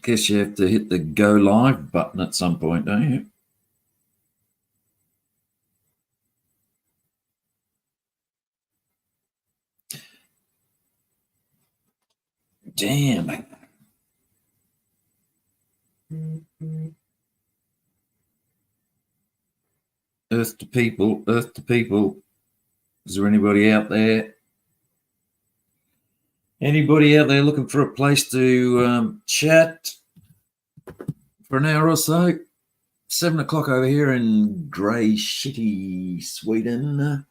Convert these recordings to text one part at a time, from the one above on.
Guess you have to hit the go live button at some point, don't you? Damn. Earth to people, Earth to people. Is there anybody out there? Anybody out there looking for a place to chat for an hour or so? 7 o'clock over here in grey, shitty Sweden,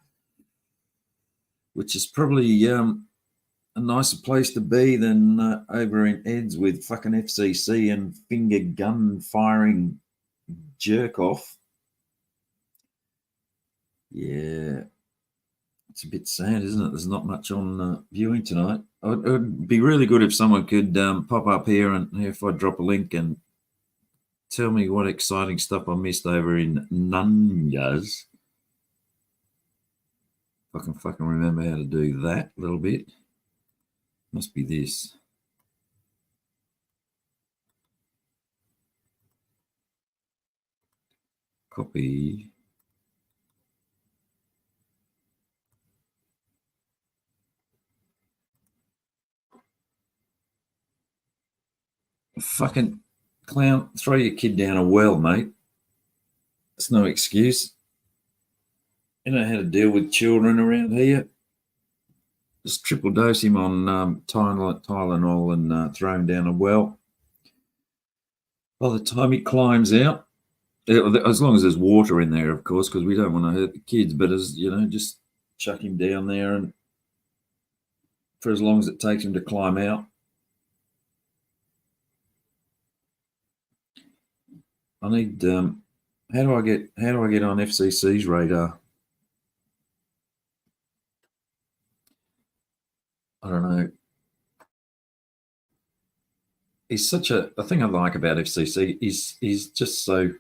which is probably a nicer place to be than over in Eds with fucking FCC and finger gun firing jerk off. Yeah, it's a bit sad, isn't it? There's not much on viewing tonight. It would be really good if someone could pop up here and if I drop a link and tell me what exciting stuff I missed over in Nungas. If I can fucking remember how to do that a little bit. Must be this. Copy. Fucking clown, throw your kid down a well, mate. It's no excuse. You know how to deal with children around here. Just triple dose him on Tylenol and throw him down a well. By the time he climbs out, as long as there's water in there, of course, because we don't want to hurt the kids, but as you know, just chuck him down there and for as long as it takes him to climb out. I need how do I get on FCC's radar? I don't know. He's such a thing I like about FCC is he's just so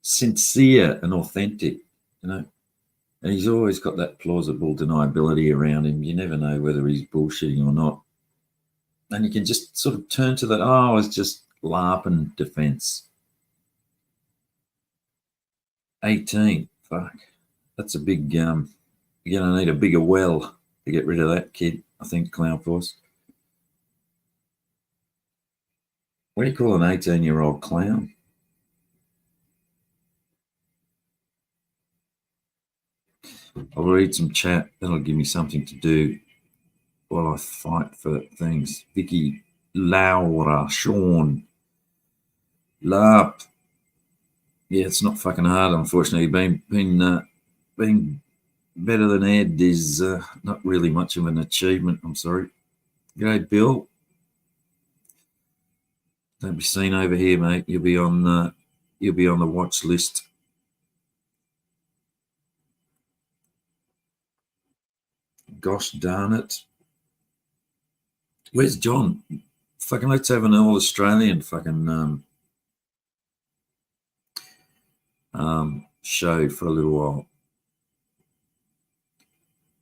sincere and authentic, you know. And he's always got that plausible deniability around him. You never know whether he's bullshitting or not. And you can just sort of turn to that, oh, it's just LARPing defense. 18. Fuck. That's a big you're gonna need a bigger well to get rid of that kid, I think, Clown Force. What do you call an 18-year-old clown? I'll read some chat. That'll give me something to do while I fight for things. Vicky, Laura, Sean, LARP. Yeah, it's not fucking hard, unfortunately. Being better than Ed is not really much of an achievement. I'm sorry. G'day, Bill. Don't be seen over here, mate. You'll be on the watch list. Gosh darn it. Where's John? Fucking let's have an all Australian fucking show for a little while.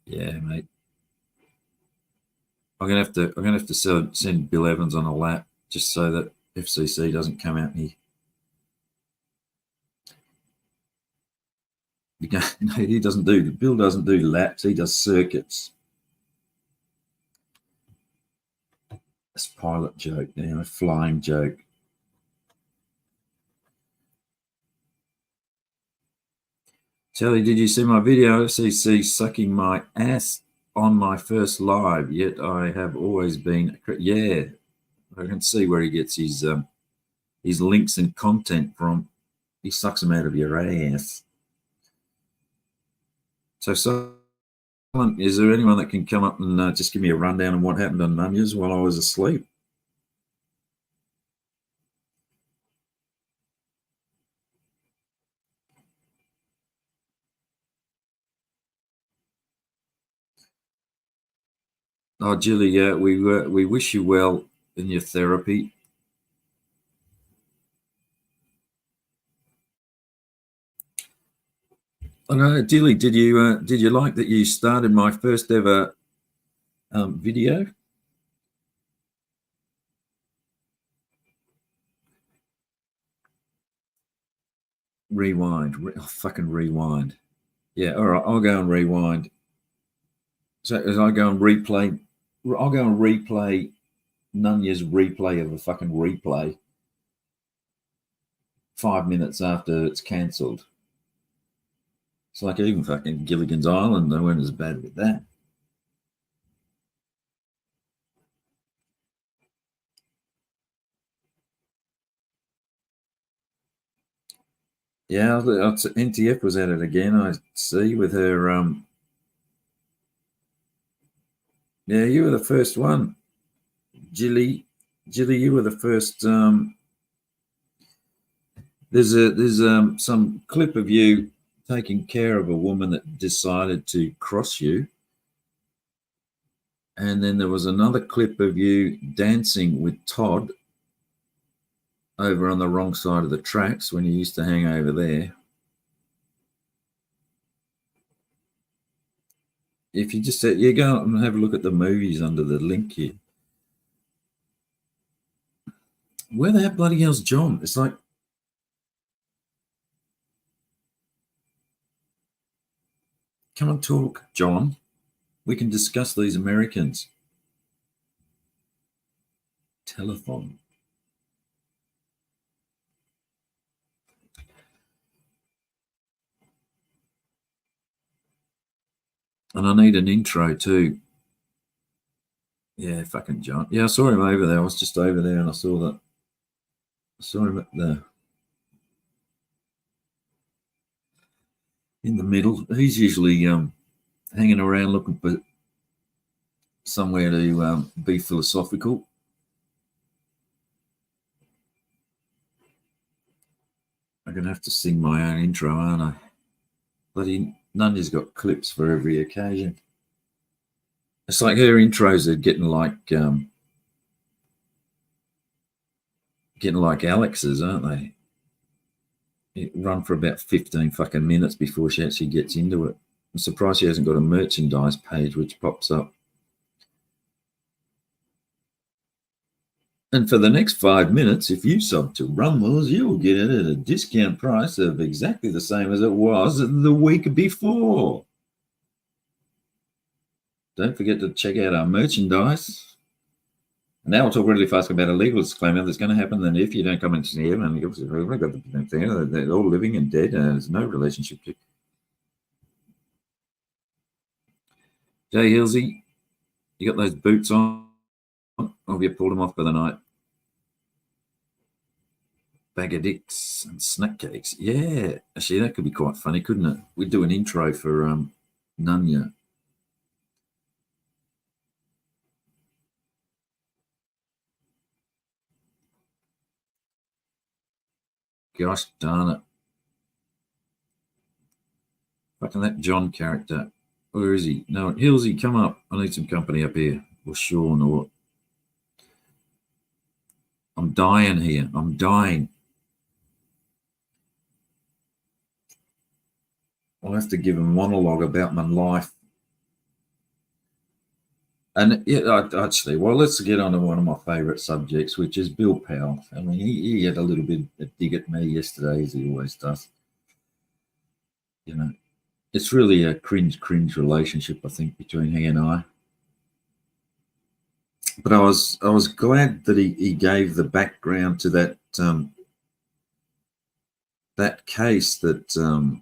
Yeah, mate. I'm gonna have to send Bill Evans on a lap just so that FCC doesn't come at me. No, he doesn't do. Bill doesn't do laps. He does circuits. That's a pilot joke now, a flying joke. Telly, did you see my video? FCC sucking my ass on my first live, yet I have always been. Yeah, I can see where he gets his links and content from. He sucks them out of your ass. So, is there anyone that can come up and just give me a rundown on what happened on Nungas while I was asleep? Oh, Julie, we wish you well in your therapy. Dilly, did you like that you started my first ever video? Rewind. Fucking rewind. Yeah, all right, I'll go and rewind. So as I go and replay, I'll go and replay Nunya's replay of a fucking replay 5 minutes after it's cancelled. It's like even fucking Gilligan's Island, they weren't as bad with that. Yeah, NTF was at it again, I see, with her. Yeah, you were the first one. Jilly, you were the first. There's some clip of you taking care of a woman that decided to cross you. And then there was another clip of you dancing with Todd over on the wrong side of the tracks when you used to hang over there. If you just said, go and have a look at the movies under the link here. Where the bloody hell's John? It's like, come and talk, John. We can discuss these Americans. Telephone. And I need an intro too. Yeah, fucking John. Yeah, I saw him over there. I was just over there and I saw him at in the middle. He's usually hanging around looking for somewhere to be philosophical. I'm going to have to sing my own intro, aren't I? Bloody Nunya's got clips for every occasion. It's like her intros are getting like Alex's, aren't they? It run for about 15 fucking minutes before she actually gets into it. I'm surprised she hasn't got a merchandise page which pops up. And for the next 5 minutes, if you sub to Rumbles, you will get it at a discount price of exactly the same as it was the week before. Don't forget to check out our merchandise. Now we'll talk really fast about a legal disclaimer that's going to happen. Then if you don't come into here, and we've got the thing, they're all living and dead, and there's no relationship to. Jay Hilsey, you got those boots on? Or have you pulled them off for the night? Bag of dicks and snack cakes. Yeah, actually, that could be quite funny, couldn't it? We'd do an intro for Nunya. Gosh darn it. Fucking that John character. Where is he? No, Hilsey, come up. I need some company up here. Or Sean, or... I'm dying here. I'm dying. I'll have to give a monologue about my life. And yeah, actually, well, let's get on to one of my favourite subjects, which is Bill Powell. I mean, he had a little bit of a dig at me yesterday, as he always does. You know, it's really a cringe relationship, I think, between he and I. But I was glad that he gave the background to that that case that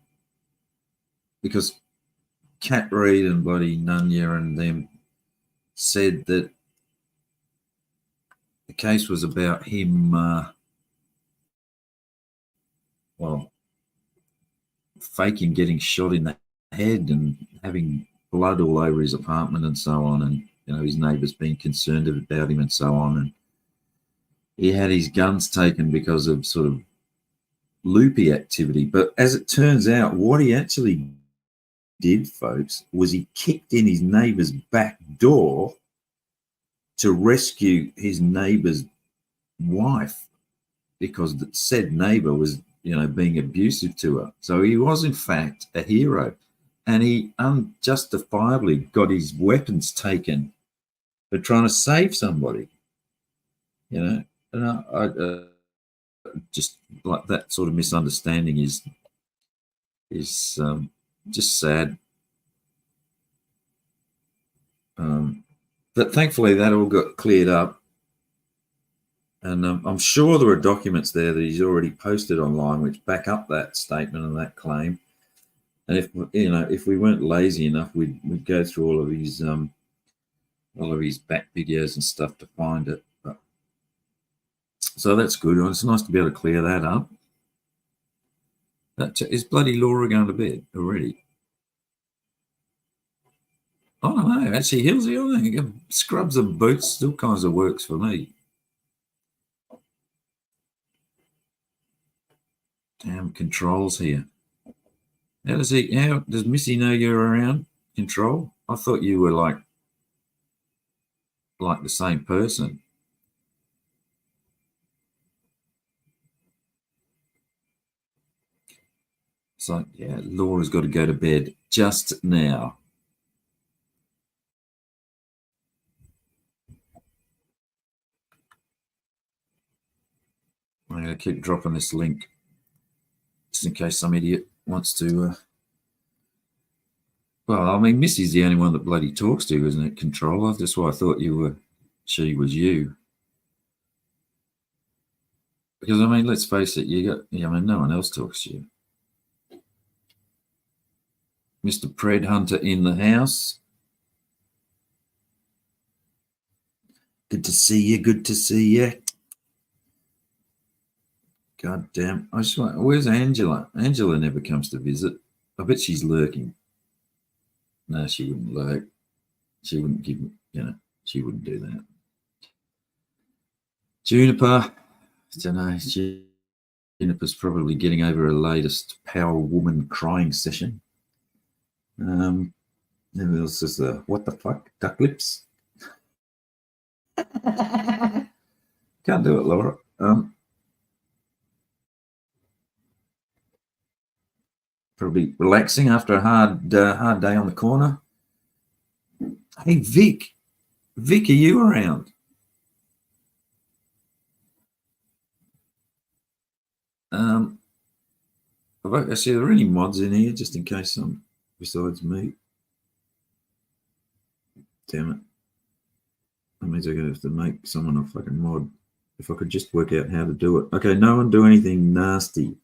because Cat Reed and bloody Nunya and them said that the case was about him, faking getting shot in the head and having blood all over his apartment and so on, and his neighbours being concerned about him and so on, and he had his guns taken because of sort of loopy activity. But as it turns out, what he actually did, folks, was he kicked in his neighbour's back door to rescue his neighbour's wife because the said neighbour was, being abusive to her. So he was, in fact, a hero. And he unjustifiably got his weapons taken for trying to save somebody. And I just like that sort of misunderstanding is is just sad. But thankfully that all got cleared up. And I'm sure there are documents there that he's already posted online which back up that statement and that claim. And if we weren't lazy enough, we'd go through all of his back videos and stuff to find it. So that's good. It's nice to be able to clear that up. Is bloody Laura going to bed already? I don't know. Actually, Hillsy, I think scrubs and boots still kinds of works for me. Damn controls here. How does Missy know you're around? Control? I thought you were like the same person. So yeah, Laura's got to go to bed just now. I'm going to keep dropping this link just in case some idiot wants to. Well, I mean, Missy's the only one that bloody talks to, isn't it? Controller. That's why I thought she was you. Because I mean, let's face it, no one else talks to you. Mr. Pred Hunter in the house. Good to see you. Good to see you. God damn. Where's Angela? Angela never comes to visit. I bet she's lurking. No, she wouldn't lurk. She wouldn't give, she wouldn't do that. Juniper, I don't know. Juniper's probably getting over her latest Power Woman crying session. Who else is there? What the fuck? Duck lips? Can't do it, Laura. Probably relaxing after a hard day on the corner. Hey, Vic. Vic, are you around? I see, are there any mods in here just in case besides me? Damn it. That means I'm going to have to make someone a fucking mod. If I could just work out how to do it. Okay, no one do anything nasty.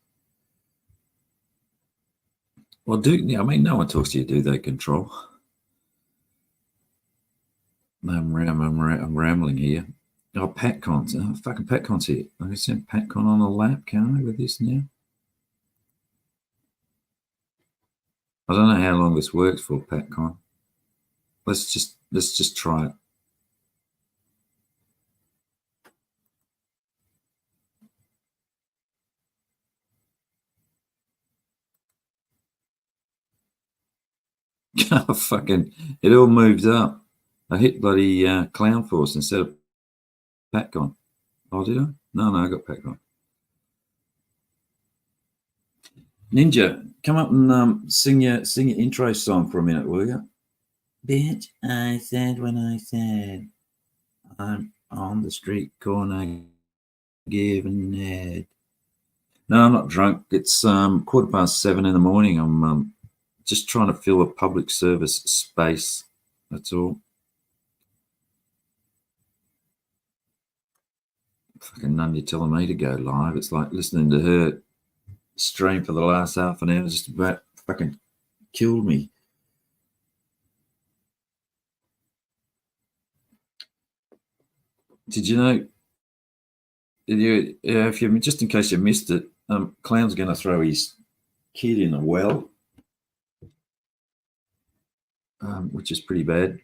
Well, I mean, no one talks to you, do they, Control? I'm rambling here. Oh, PatCon's. Oh, fucking PatCon's here. I can send PatCon on a lap, can't I, with this now? I don't know how long this works for, PatCon. Let's just try it. Oh, fucking, it all moves up. I hit bloody Clown Force instead of PatCon. Oh, did I? No, I got PatCon. Ninja, come up and sing your intro song for a minute, will you? Bitch, I said when I said I'm on the street corner giving head. No, I'm not drunk. It's 7:15 in the morning. I'm just trying to fill a public service space. That's all. Fucking none, you're telling me to go live. It's like listening to her stream for the last half an hour just about fucking killed me. Did you know? If you just in case you missed it, Clown's going to throw his kid in a well, which is pretty bad.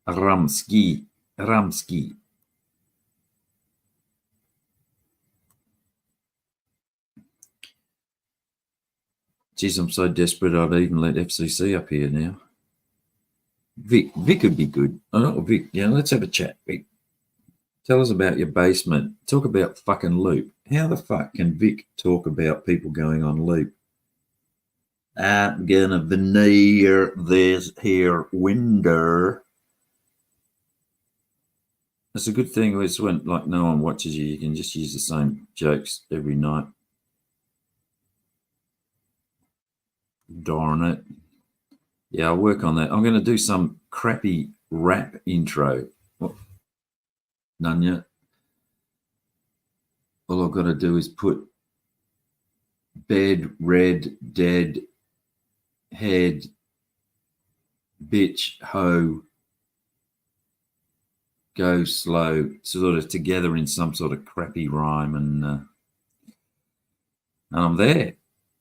Ramsky. Geez, I'm so desperate I'd even let FCC up here now. Vic would be good. Oh, Vic, let's have a chat, Vic. Tell us about your basement. Talk about fucking loop. How the fuck can Vic talk about people going on loop? I'm gonna veneer this here window. It's a good thing is when like no one watches you, you can just use the same jokes every night. Darn it. Yeah, I'll work on that. I'm going to do some crappy rap intro. What? None yet. All I've got to do is put bed, red, dead, head, bitch, hoe, go slow, sort of together in some sort of crappy rhyme, and I'm there.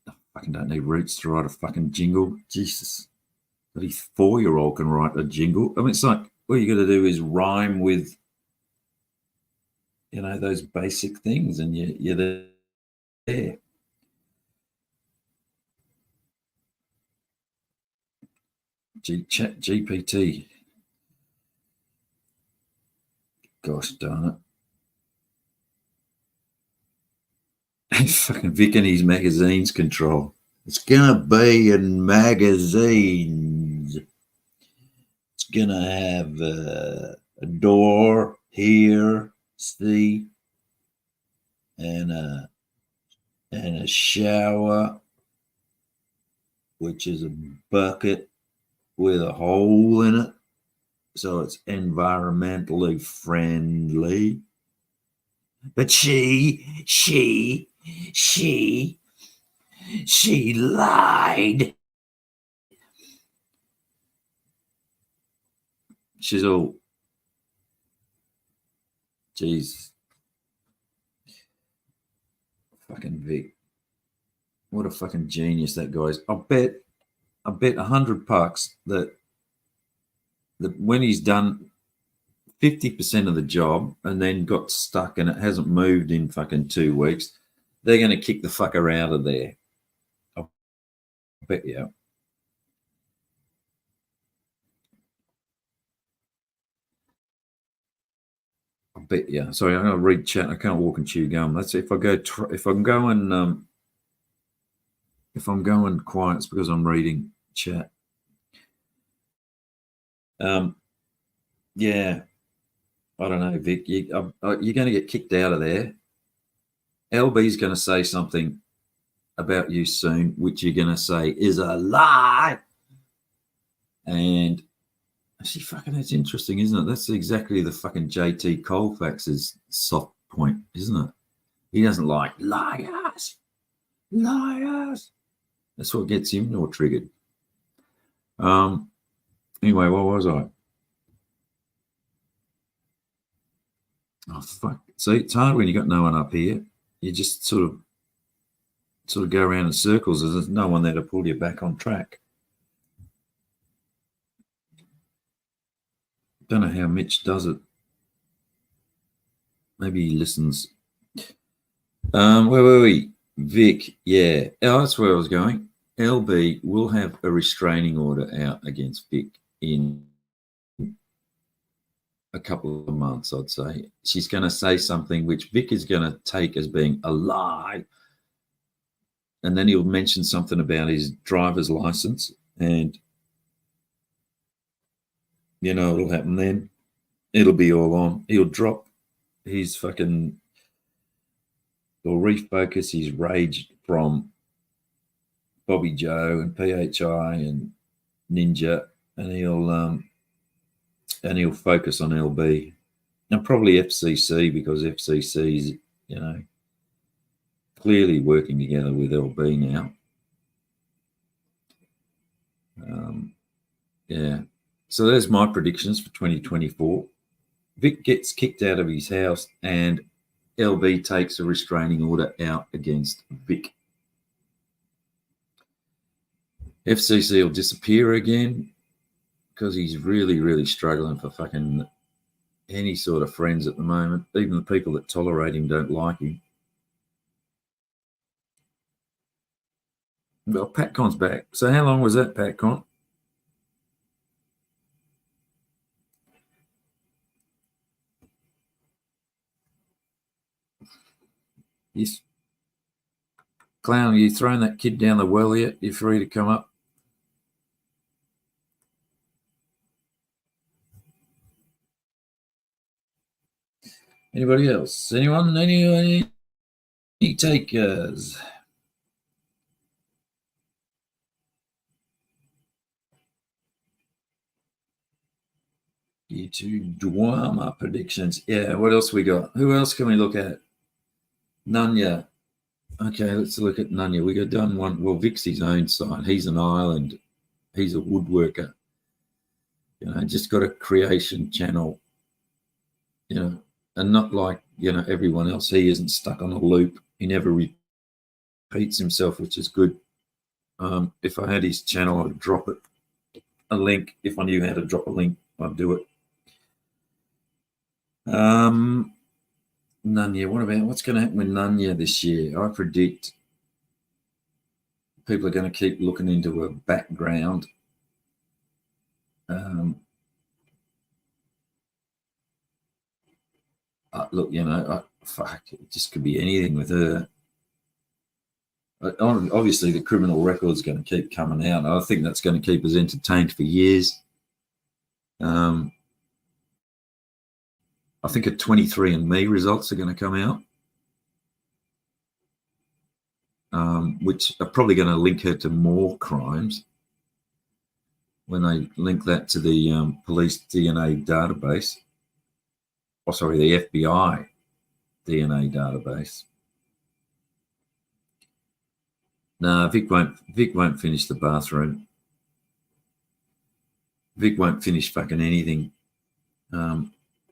I fucking don't need Roots to write a fucking jingle. Jesus. Bloody 4-year-old can write a jingle. I mean, it's like, all you got to do is rhyme with, those basic things, and you're there. Chat GPT. Gosh darn it. Fucking Vic and his magazines control. It's gonna be in magazines. It's gonna have a door here, see, and a shower, which is a bucket with a hole in it, so it's environmentally friendly. But she lied. She's all, jeez, fucking Vic. What a fucking genius that guy is. I bet $100 that when he's done 50% of the job and then got stuck and it hasn't moved in fucking 2 weeks, they're going to kick the fucker out of there. I bet you. I bet you. Sorry, I'm going to read chat. I can't walk and chew gum. That's if I go. If I'm going. If I'm going quiet, it's because I'm reading chat. Yeah. I don't know, Vic. You're going to get kicked out of there. LB's going to say something about you soon, which you're going to say is a lie. And actually, fucking, that's interesting, isn't it? That's exactly the fucking JT Colfax's soft point, isn't it? He doesn't like liars. That's what gets him more triggered. Anyway, what was I? Oh fuck! See, it's hard when you got no one up here. You just sort of go around in circles. There's no one there to pull you back on track. Don't know how Mitch does it. Maybe he listens. Where were we? Vic, yeah. Oh, that's where I was going. LB will have a restraining order out against Vic in a couple of months, I'd say. She's going to say something which Vic is going to take as being a lie. And then he'll mention something about his driver's license, and it'll happen then. It'll be all on. He'll drop his fucking, or refocus his rage from Bobby Joe and PHI and Ninja, and he'll focus on LB and probably FCC, because FCC's clearly working together with LB now. Yeah. So there's my predictions for 2024. Vic gets kicked out of his house and LB takes a restraining order out against Vic. FCC will disappear again because he's really, really struggling for fucking any sort of friends at the moment. Even the people that tolerate him don't like him. Well, PatCon's back. So how long was that, PatCon? Yes. Clown, are you throwing that kid down the well yet? You're free to come up. Anybody else? Anyone? Any takers? YouTube drama predictions. Yeah, what else we got? Who else can we look at? Nunya. Okay, let's look at Nunya. We got done one. Well, Vic's his own side. He's an island. He's a woodworker. Just got a creation channel. And not like everyone else. He isn't stuck on a loop. He never repeats himself, which is good. If I had his channel, I'd drop it a link. If I knew how to drop a link, I'd do it. Nunya. What's going to happen with Nunya this year? I predict people are going to keep looking into a background. Look, fuck, it just could be anything with her. Obviously, the criminal record is going to keep coming out. I think that's going to keep us entertained for years. I think a 23andMe results are going to come out, which are probably going to link her to more crimes when they link that to the police DNA database. Oh, sorry, the FBI DNA database. No, Vic won't finish the bathroom. Vic won't finish fucking anything. The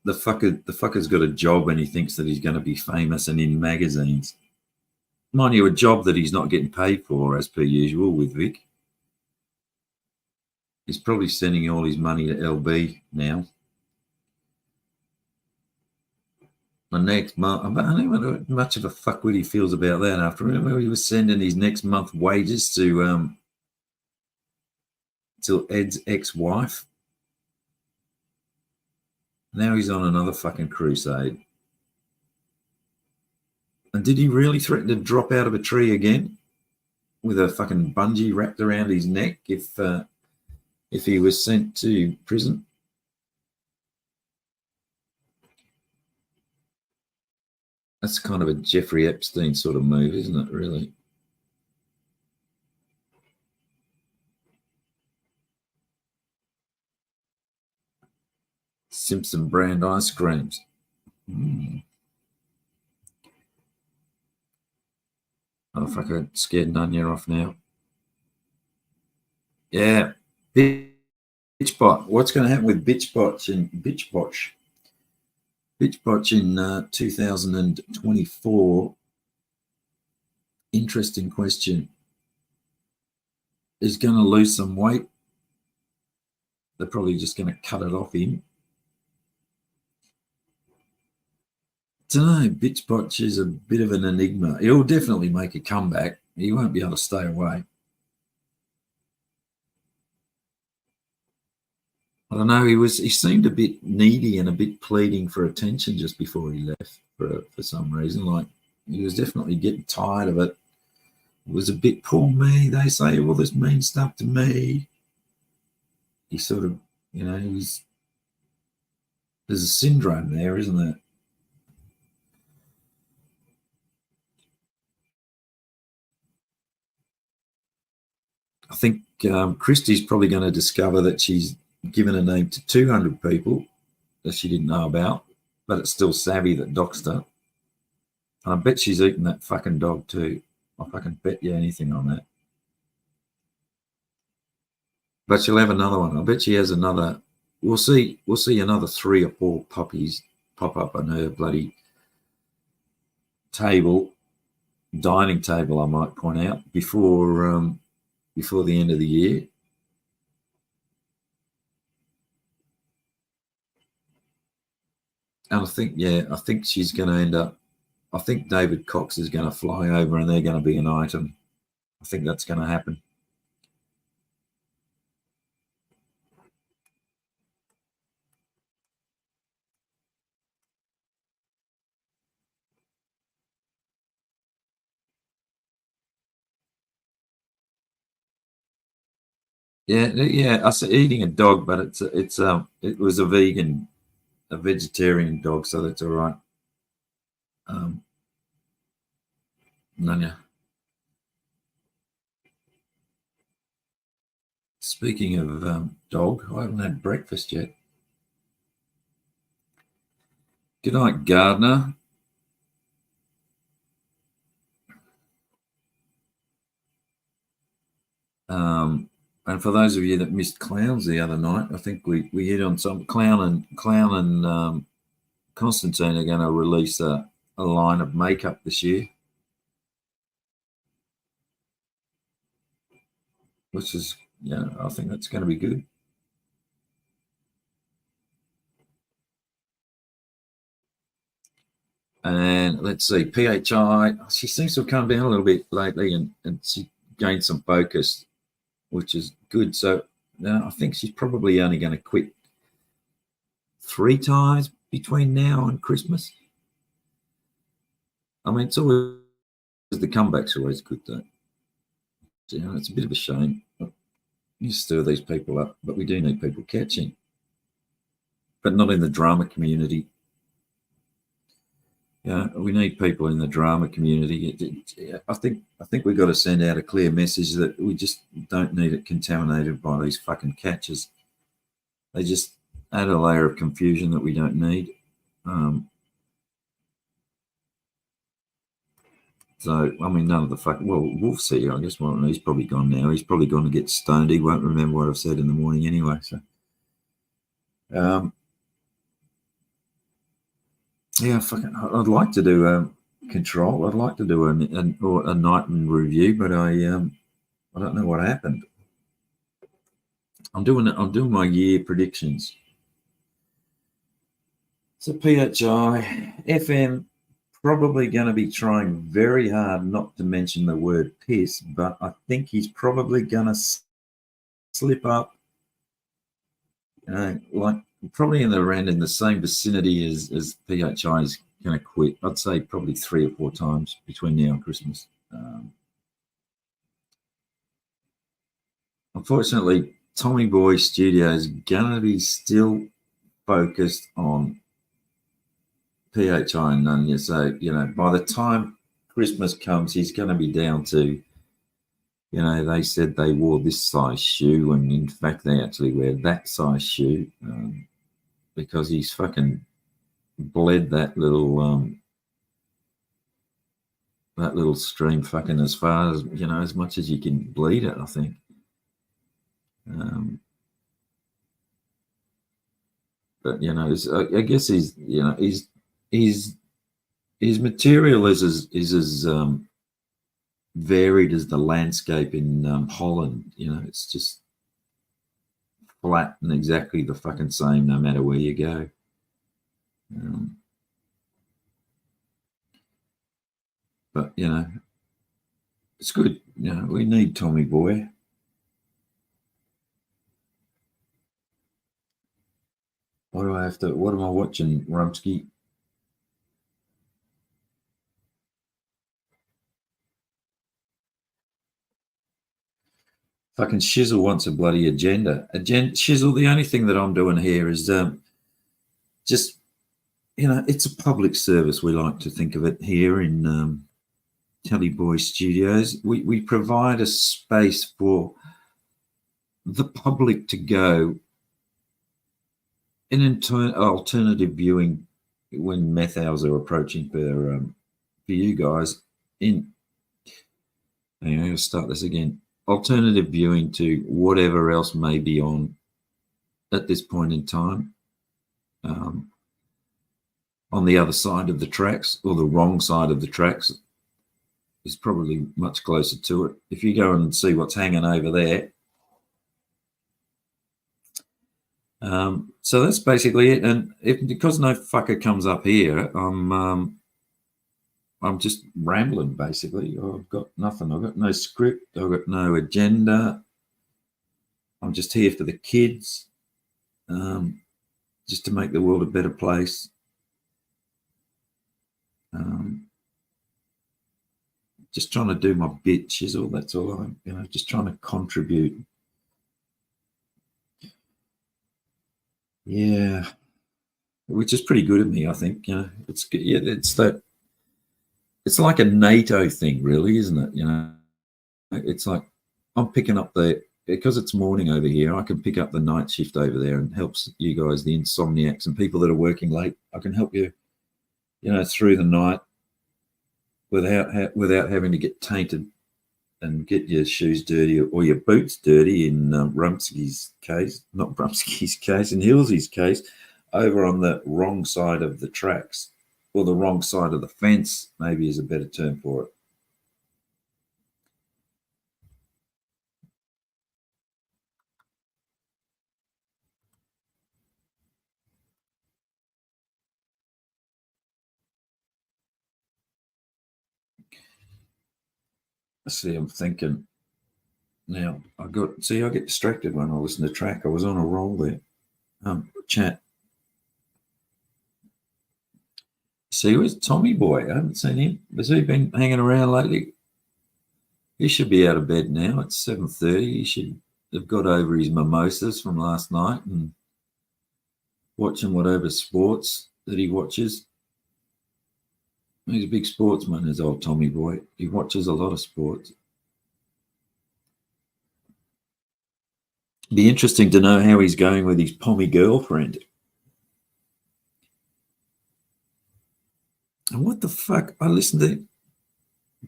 fucker's got a job and he thinks that he's going to be famous and in magazines. Mind you, a job that he's not getting paid for, as per usual with Vic. He's probably sending all his money to LB now. The next month, I don't know what much of a fuckwit he feels about that. After, remember, he was sending his next month wages to Ed's ex-wife. Now he's on another fucking crusade. And did he really threaten to drop out of a tree again with a fucking bungee wrapped around his neck if he was sent to prison? That's kind of a Jeffrey Epstein sort of move, isn't it, really? Simpson brand ice creams. Oh, fuck, I scared Nunya off now. Yeah. Bitchbot. What's going to happen with Bitchbot and Bitchbotch? Bitchbotch in 2024. Interesting question. Is going to lose some weight. They're probably just going to cut it off him. I don't know. Bitchbotch is a bit of an enigma. He'll definitely make a comeback. He won't be able to stay away. I don't know. He seemed a bit needy and a bit pleading for attention just before he left for some reason. Like, he was definitely getting tired of it. It was a bit, poor me. They say all this mean stuff to me. He sort of, there's a syndrome there, isn't there? I think Christie's probably going to discover that she's given a name to 200 people that she didn't know about, but it's still Savvy that doxed her. And I bet she's eaten that fucking dog too. I fucking bet you anything on that. But she'll have another one. I bet she has another. We'll see another 3 or 4 puppies pop up on her bloody dining table, I might point out, before the end of the year. And I think she's going to end up, I think David Cox is going to fly over and they're going to be an item. I think that's going to happen. Yeah. I said eating a dog, but it was a vegetarian dog, so that's all right. Nunya. Speaking of dog, I haven't had breakfast yet. Good night, Gardner. And for those of you that missed Clowns the other night, I think we hit on some Clown and Constantine are going to release a line of makeup this year, which is, I think that's going to be good. And let's see, PHI, she seems to have come down a little bit lately and she gained some focus, which is good. So I think she's probably only going to quit 3 times between now and Christmas. I mean, it's always, the comebacks are always good, though. So, it's a bit of a shame. You stir these people up, but we do need people catching. But not in the drama community. We need people in the drama community. I think we've got to send out a clear message that we just don't need it contaminated by these fucking catches. They just add a layer of confusion that we don't need. So, I mean, none of the fucking... Well, Wolf's here, I guess. Well, he's probably gone now. He's probably gone to get stoned. He won't remember what I've said in the morning anyway. So, I'd like to do Control. I'd like to do a night in review, but I don't know what happened. I'm doing my year predictions. So PHI, FM, probably going to be trying very hard not to mention the word piss, but I think he's probably going to slip up, like probably in the same vicinity as PHI is going to quit. I'd say probably 3 or 4 times between now and Christmas. Unfortunately, Tommy Boy Studio is going to be still focused on PHI and Nunya. So, by the time Christmas comes, he's going to be down to, they said they wore this size shoe, and in fact, they actually wear that size shoe because he's fucking bled that little stream fucking as far as, as much as you can bleed it, I think. But, I guess his material is as varied as the landscape in Holland. It's just flat and exactly the fucking same no matter where you go. But it's good. We need Tommy Boy. What am I watching, Rumsky? Fucking Shizzle wants a bloody agenda. Shizzle, the only thing that I'm doing here is just, it's a public service. We like to think of it here in Telly Boy Studios. We provide a space for the public to go in alternative viewing when meth hours are approaching for you guys. Anyway, I'll start this again. Alternative viewing to whatever else may be on at this point in time, on the other side of the tracks, or the wrong side of the tracks is probably much closer to it. If you go and see what's hanging over there, so that's basically it. And because no fucker comes up here, I'm just rambling, basically. I've got nothing. I've got no script. I've got no agenda. I'm just here for the kids, just to make the world a better place. Just trying to do my bit, Shizzle. That's all I'm, just trying to contribute. Yeah, which is pretty good of me, I think. It's good. Yeah, it's it's like a NATO thing, really, isn't it? It's like I'm picking up because it's morning over here, I can pick up the night shift over there and helps you guys, the insomniacs and people that are working late. I can help you through the night without having to get tainted and get your shoes dirty or your boots dirty in Rumsky's case, not Rumsky's case, in Hillsy's case, over on the wrong side of the tracks, or the wrong side of the fence, maybe is a better term for it. See, I'm thinking now. I get distracted when I listen to track. I was on a roll there. Chat. See, where's Tommy Boy? I haven't seen him. Has he been hanging around lately? He should be out of bed now. It's 7:30. He should have got over his mimosas from last night and watching whatever sports that he watches. He's a big sportsman, is old Tommy Boy. He watches a lot of sports. Be interesting to know how he's going with his pommy girlfriend. And what the fuck? I listened to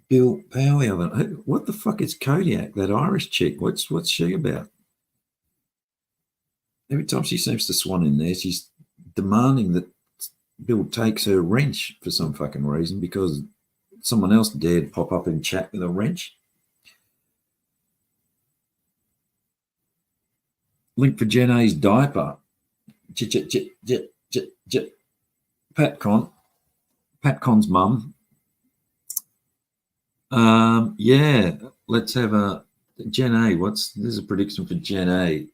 Bill Powell the other night. What the fuck is Kodiak, that Irish chick? What's she about? Every time she seems to swan in there, she's demanding that Bill takes her wrench for some fucking reason because someone else dared pop up and chat with a wrench. Link for Jen A's diaper. Patcon's mum. Yeah, let's have a Jen A. This is a prediction for Jen A.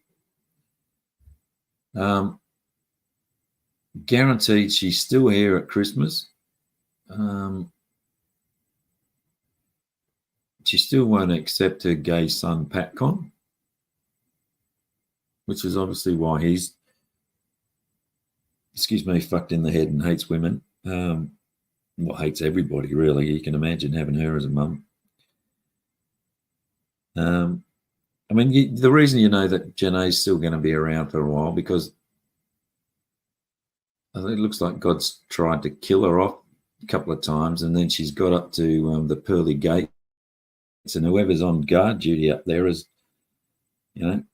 Guaranteed she's still here at Christmas. She still won't accept her gay son, Patcon, which is obviously why he's, fucked in the head and hates women. Well, hates everybody, really. You can imagine having her as a mum. I mean, the reason you know that Jen A's still going to be around for a while because it looks like God's tried to kill her off a couple of times, and then she's got up to the pearly gates, and whoever's on guard duty up there has,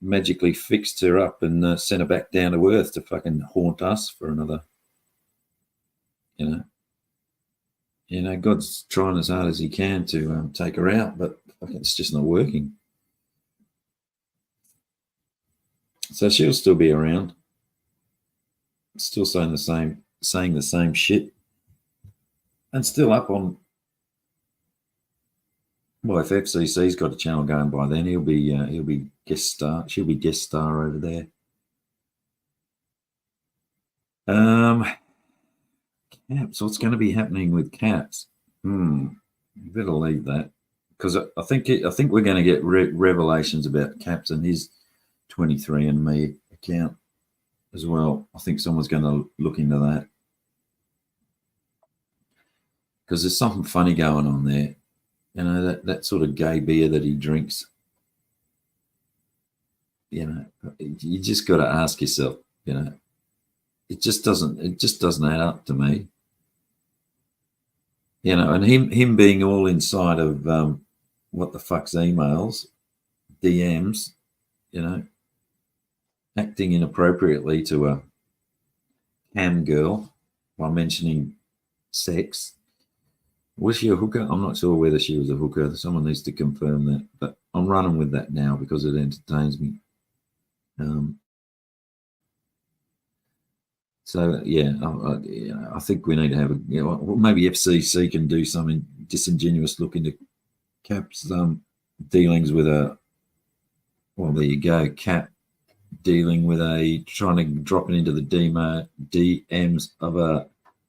magically fixed her up and sent her back down to earth to fucking haunt us for another. God's trying as hard as he can to take her out, but it's just not working. So she'll still be around, still saying the same shit, and still up on. Well, if FCC's got a channel going by then, he'll be guest star. She'll be guest star over there. Caps. What's going to be happening with Caps? Better leave that because I think we're going to get revelations about Caps and his 23andMe account as well. I think someone's going to look into that because there's something funny going on there. That sort of gay beer that he drinks. You just got to ask yourself. It just doesn't add up to me. And him being all inside of what the fuck's emails, DMs, acting inappropriately to a cam girl while mentioning sex. Was she a hooker? I'm not sure whether she was a hooker. Someone needs to confirm that, but I'm running with that now because it entertains me. So yeah, I think we need to have maybe FCC can do something disingenuous look into Cap's dealings with a. Well, there you go, Cap dealing with trying to drop it into the DMs of a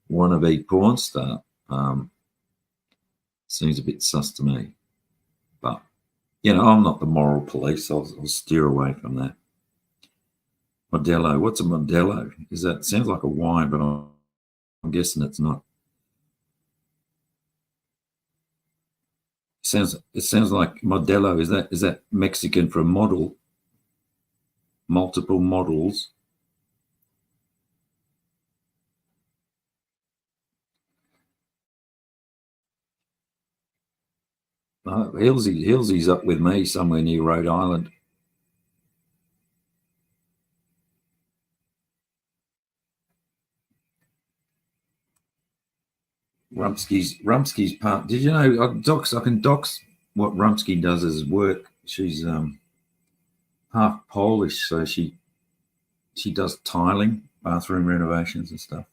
wannabe porn star. Seems a bit sus to me, but I'm not the moral police. I'll steer away from that. Modelo. What's a Modelo? Sounds like a wine, but I'm guessing it's not. It sounds like Modelo. Is that Mexican for model? Multiple models. Hillsy's up with me somewhere near Rhode Island. Rumsky's part. Did you know? I can dox what Rumsky does as work. She's half Polish, so she does tiling, bathroom renovations and stuff,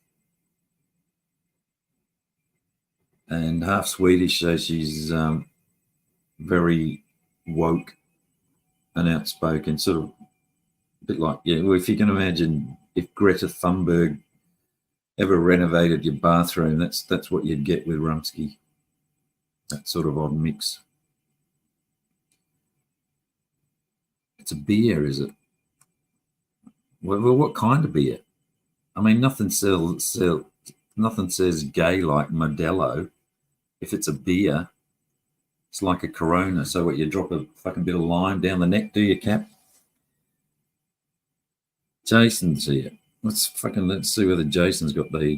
and half Swedish, so she's very woke and outspoken, sort of a bit like, yeah. Well, if you can imagine if Greta Thunberg ever renovated your bathroom, that's what you'd get with Rumsky. That sort of odd mix. It's a beer, is it? Well, what kind of beer? I mean, nothing says gay like Modelo. If it's a beer, it's like a Corona. So what, you drop a fucking bit of lime down the neck, do you, Cap? Jason's here. Let's see whether Jason's got we'll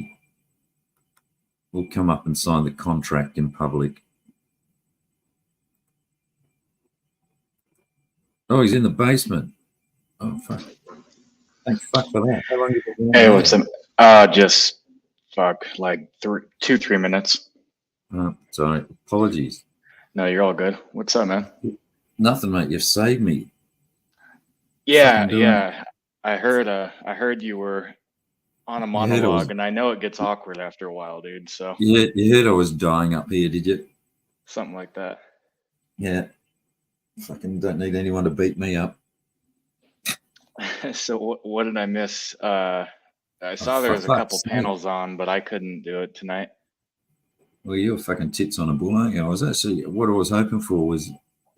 come up and sign the contract in public. Oh, he's in the basement. Oh, fuck. Thank fuck for that. How long have you been? Hey, what's up? Just like 3 minutes. Oh, sorry. Apologies. No, you're all good. What's up, man? Nothing, mate. You've saved me. Yeah. I heard you were on a monologue, and I know it gets awkward after a while, dude. So yeah, you heard I was dying up here, did you? Something like that. Yeah. Fucking don't need anyone to beat me up. So what did I miss? I saw there was a couple panels on, but I couldn't do it tonight. Well, you're fucking tits on a bull, aren't you? I was actually, what I was hoping for was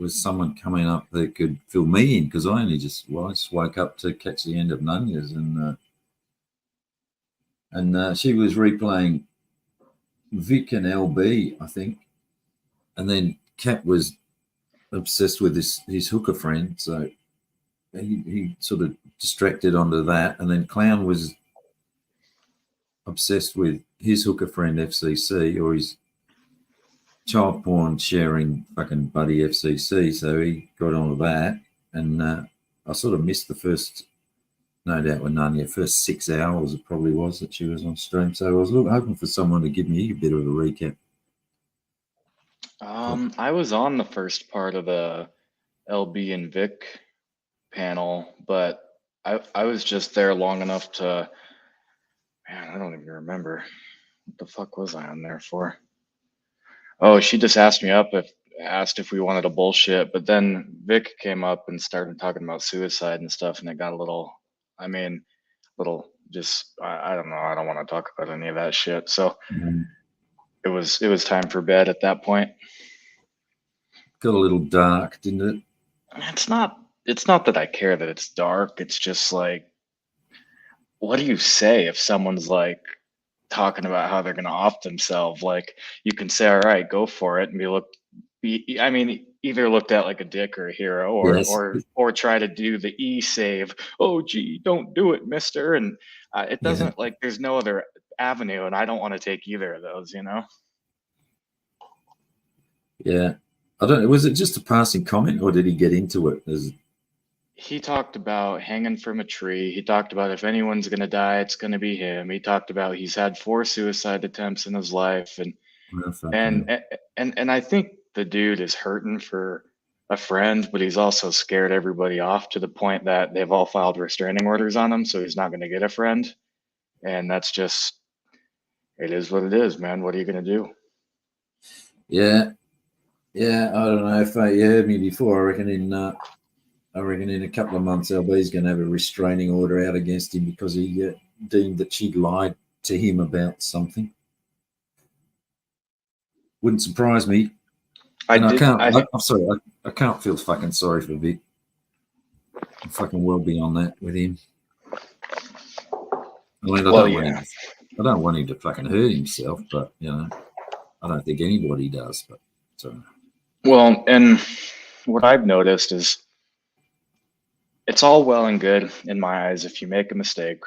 someone coming up that could fill me in, because I just woke up to catch the end of Nunya's, and she was replaying Vic and LB, I think, and then Cat was obsessed with his hooker friend, so he sort of distracted onto that, and then Clown was obsessed with his hooker friend FCC, or his child porn sharing fucking buddy FCC, so he got onto that, and I sort of missed the first, no doubt with Nunya, first 6 hours it probably was that she was on stream, so I was hoping for someone to give me a bit of a recap. I was on the first part of the LB and Vic panel, but I was just there long enough to, man, I don't even remember. What the fuck was I on there for? Oh, she just asked if we wanted to bullshit, but then Vic came up and started talking about suicide and stuff, and it got a little just, I don't know, I don't want to talk about any of that shit. So it was time for bed at that point. Got a little dark, didn't it? It's not that I care that it's dark. It's just like, what do you say if someone's like talking about how they're going to off themselves? Like, you can say, all right, go for it, and either looked at like a dick or a hero, or Yes. or try to do the E save. Oh, gee, don't do it, mister. And it doesn't, like, there's no other avenue, and I don't want to take either of those, you know? Yeah. I don't know. Was it just a passing comment, or did he get into it? He talked about hanging from a tree. He talked about if anyone's going to die, it's going to be him. He talked about he's had 4 suicide attempts in his life. And I think the dude is hurting for a friend, but he's also scared everybody off to the point that they've all filed restraining orders on him. So he's not going to get a friend. And that's just, it is what it is, man. What are you going to do? Yeah. Yeah. I don't know if you heard me before. I reckon in a couple of months, LB's going to have a restraining order out against him because he deemed that she'd lied to him about something. Wouldn't surprise me. I'm sorry. I can't feel fucking sorry for Vic. I'm fucking well beyond that with him. I mean, I don't want him to fucking hurt himself, but you know, I don't think anybody does. But so. Well, and what I've noticed is, it's all well and good in my eyes if you make a mistake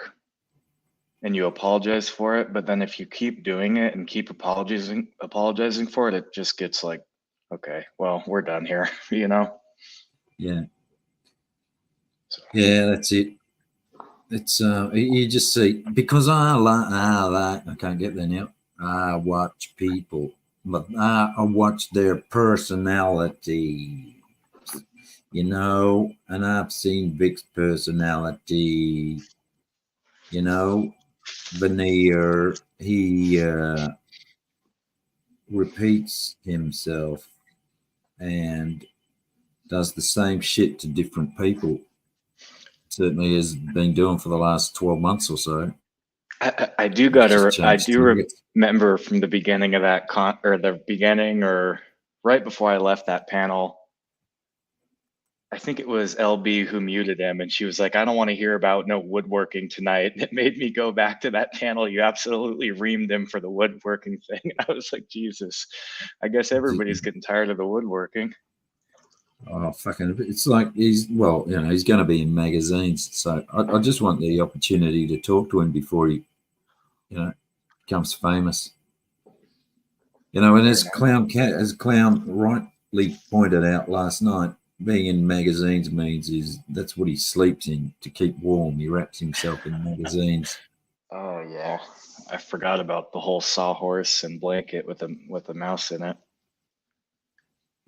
and you apologize for it, but then if you keep doing it and keep apologizing for it, it just gets like Okay, well, we're done here, you know? Yeah. So, Yeah, that's it. It's you just see, because I can't get there now. I watch people, but I watch their personality, and I've seen Vic's personality, veneer. He repeats himself and does the same shit to different people. Certainly has been doing for the last 12 months or so. I do He's just I changed do targets. remember from the beginning of that or the beginning or right before I left that panel, I think it was LB who muted him, and she was like, "I don't want to hear about no woodworking tonight." And it made me go back to that panel. You absolutely reamed him for the woodworking thing. I was like, Jesus, I guess everybody's getting tired of the woodworking. Oh, fucking! It's like he's going to be in magazines. So I just want the opportunity to talk to him before he, becomes famous. And Fair enough. as Clown rightly pointed out last night, being in magazines means that's what he sleeps in to keep warm. He wraps himself in magazines. Oh yeah, I forgot about the whole sawhorse and blanket with a mouse in it.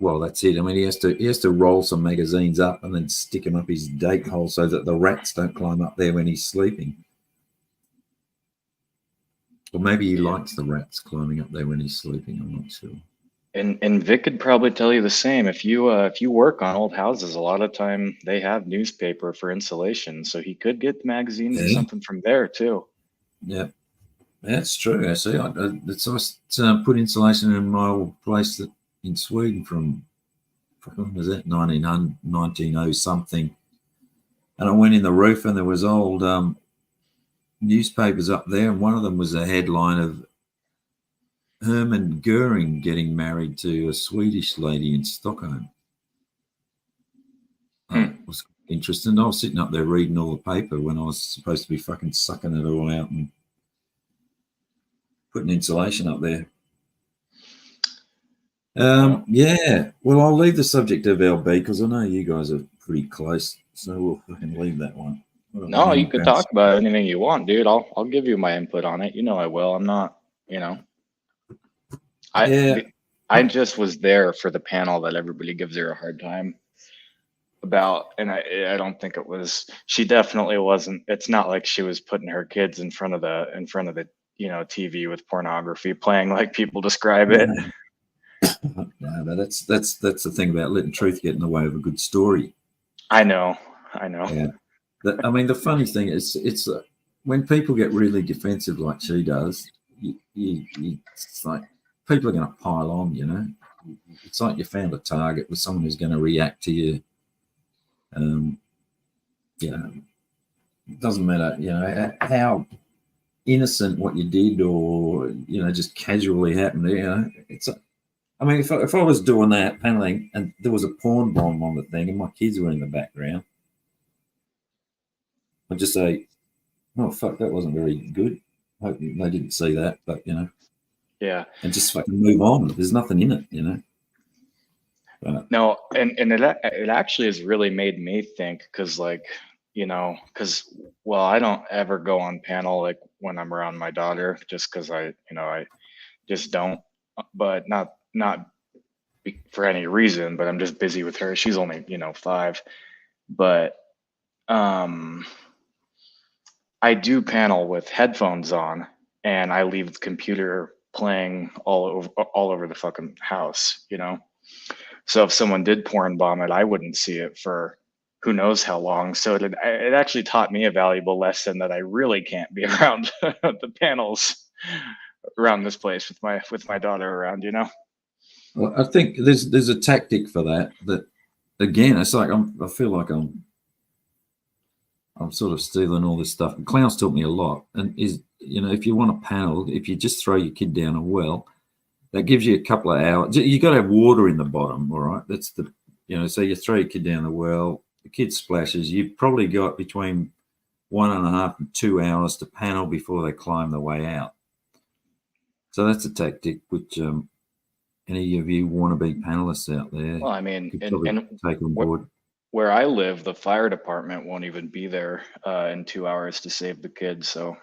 Well, that's it. I mean, he has to roll some magazines up and then stick them up his date hole so that the rats don't climb up there when he's sleeping. Or maybe he Yeah. likes the rats climbing up there when he's sleeping. I'm not sure. And Vic could probably tell you the same. If you work on old houses, a lot of time they have newspaper for insulation, so he could get magazines or Yeah, something from there too. yeah, that's true. I see. It's put insulation in my old place in Sweden from, when was that, 1900 something. And I went in the roof and there was old newspapers up there, and one of them was a headline of Herman Goering getting married to a Swedish lady in Stockholm. Hmm. It was interesting. I was sitting up there reading all the paper when I was supposed to be fucking sucking it all out and putting insulation up there. Yeah. Well, I'll leave the subject of LB because I know you guys are pretty close, so we'll fucking leave that one. No, you could talk about anything you want, dude. I'll give you my input on it. You know I will. I'm not, Yeah. I just was there for the panel that everybody gives her a hard time about, and I don't think it was. She definitely wasn't. It's not like she was putting her kids in front of the TV with pornography playing like people describe it. No, but that's the thing about letting truth get in the way of a good story. I know. Yeah. I mean, the funny thing is, it's when people get really defensive like she does, it's like people are going to pile on. It's like you found a target with someone who's going to react to you. It doesn't matter, how innocent what you did or, just casually happened. It's I mean, if I was doing that paneling and there was a porn bomb on the thing and my kids were in the background, I'd just say, "Oh fuck, that wasn't very good. Hope they didn't see that," but Yeah. and just fucking move on. There's nothing in it. But, No, and it actually has really made me think because because I don't ever go on panel like when I'm around my daughter just because I just don't, but not for any reason, but I'm just busy with her. She's only 5, but um I do panel with headphones on and I leave the computer playing all over the fucking house. So if someone did porn bomb it, I wouldn't see it for who knows how long. So it actually taught me a valuable lesson that I really can't be around the panels around this place with my daughter around. well, I think there's a tactic for that. That again, it's like I feel like I'm sort of stealing all this stuff. Clowns taught me a lot, and if you want a panel, if you just throw your kid down a well, that gives you a couple of hours. You got to have water in the bottom, all right? That's so you throw your kid down the well, the kid splashes. You've probably got between 1.5 and 2 hours to panel before they climb the way out. So that's a tactic which any of you wannabe panelists out there Well, I mean, could and probably take on board. where I live, the fire department won't even be there in 2 hours to save the kids. So,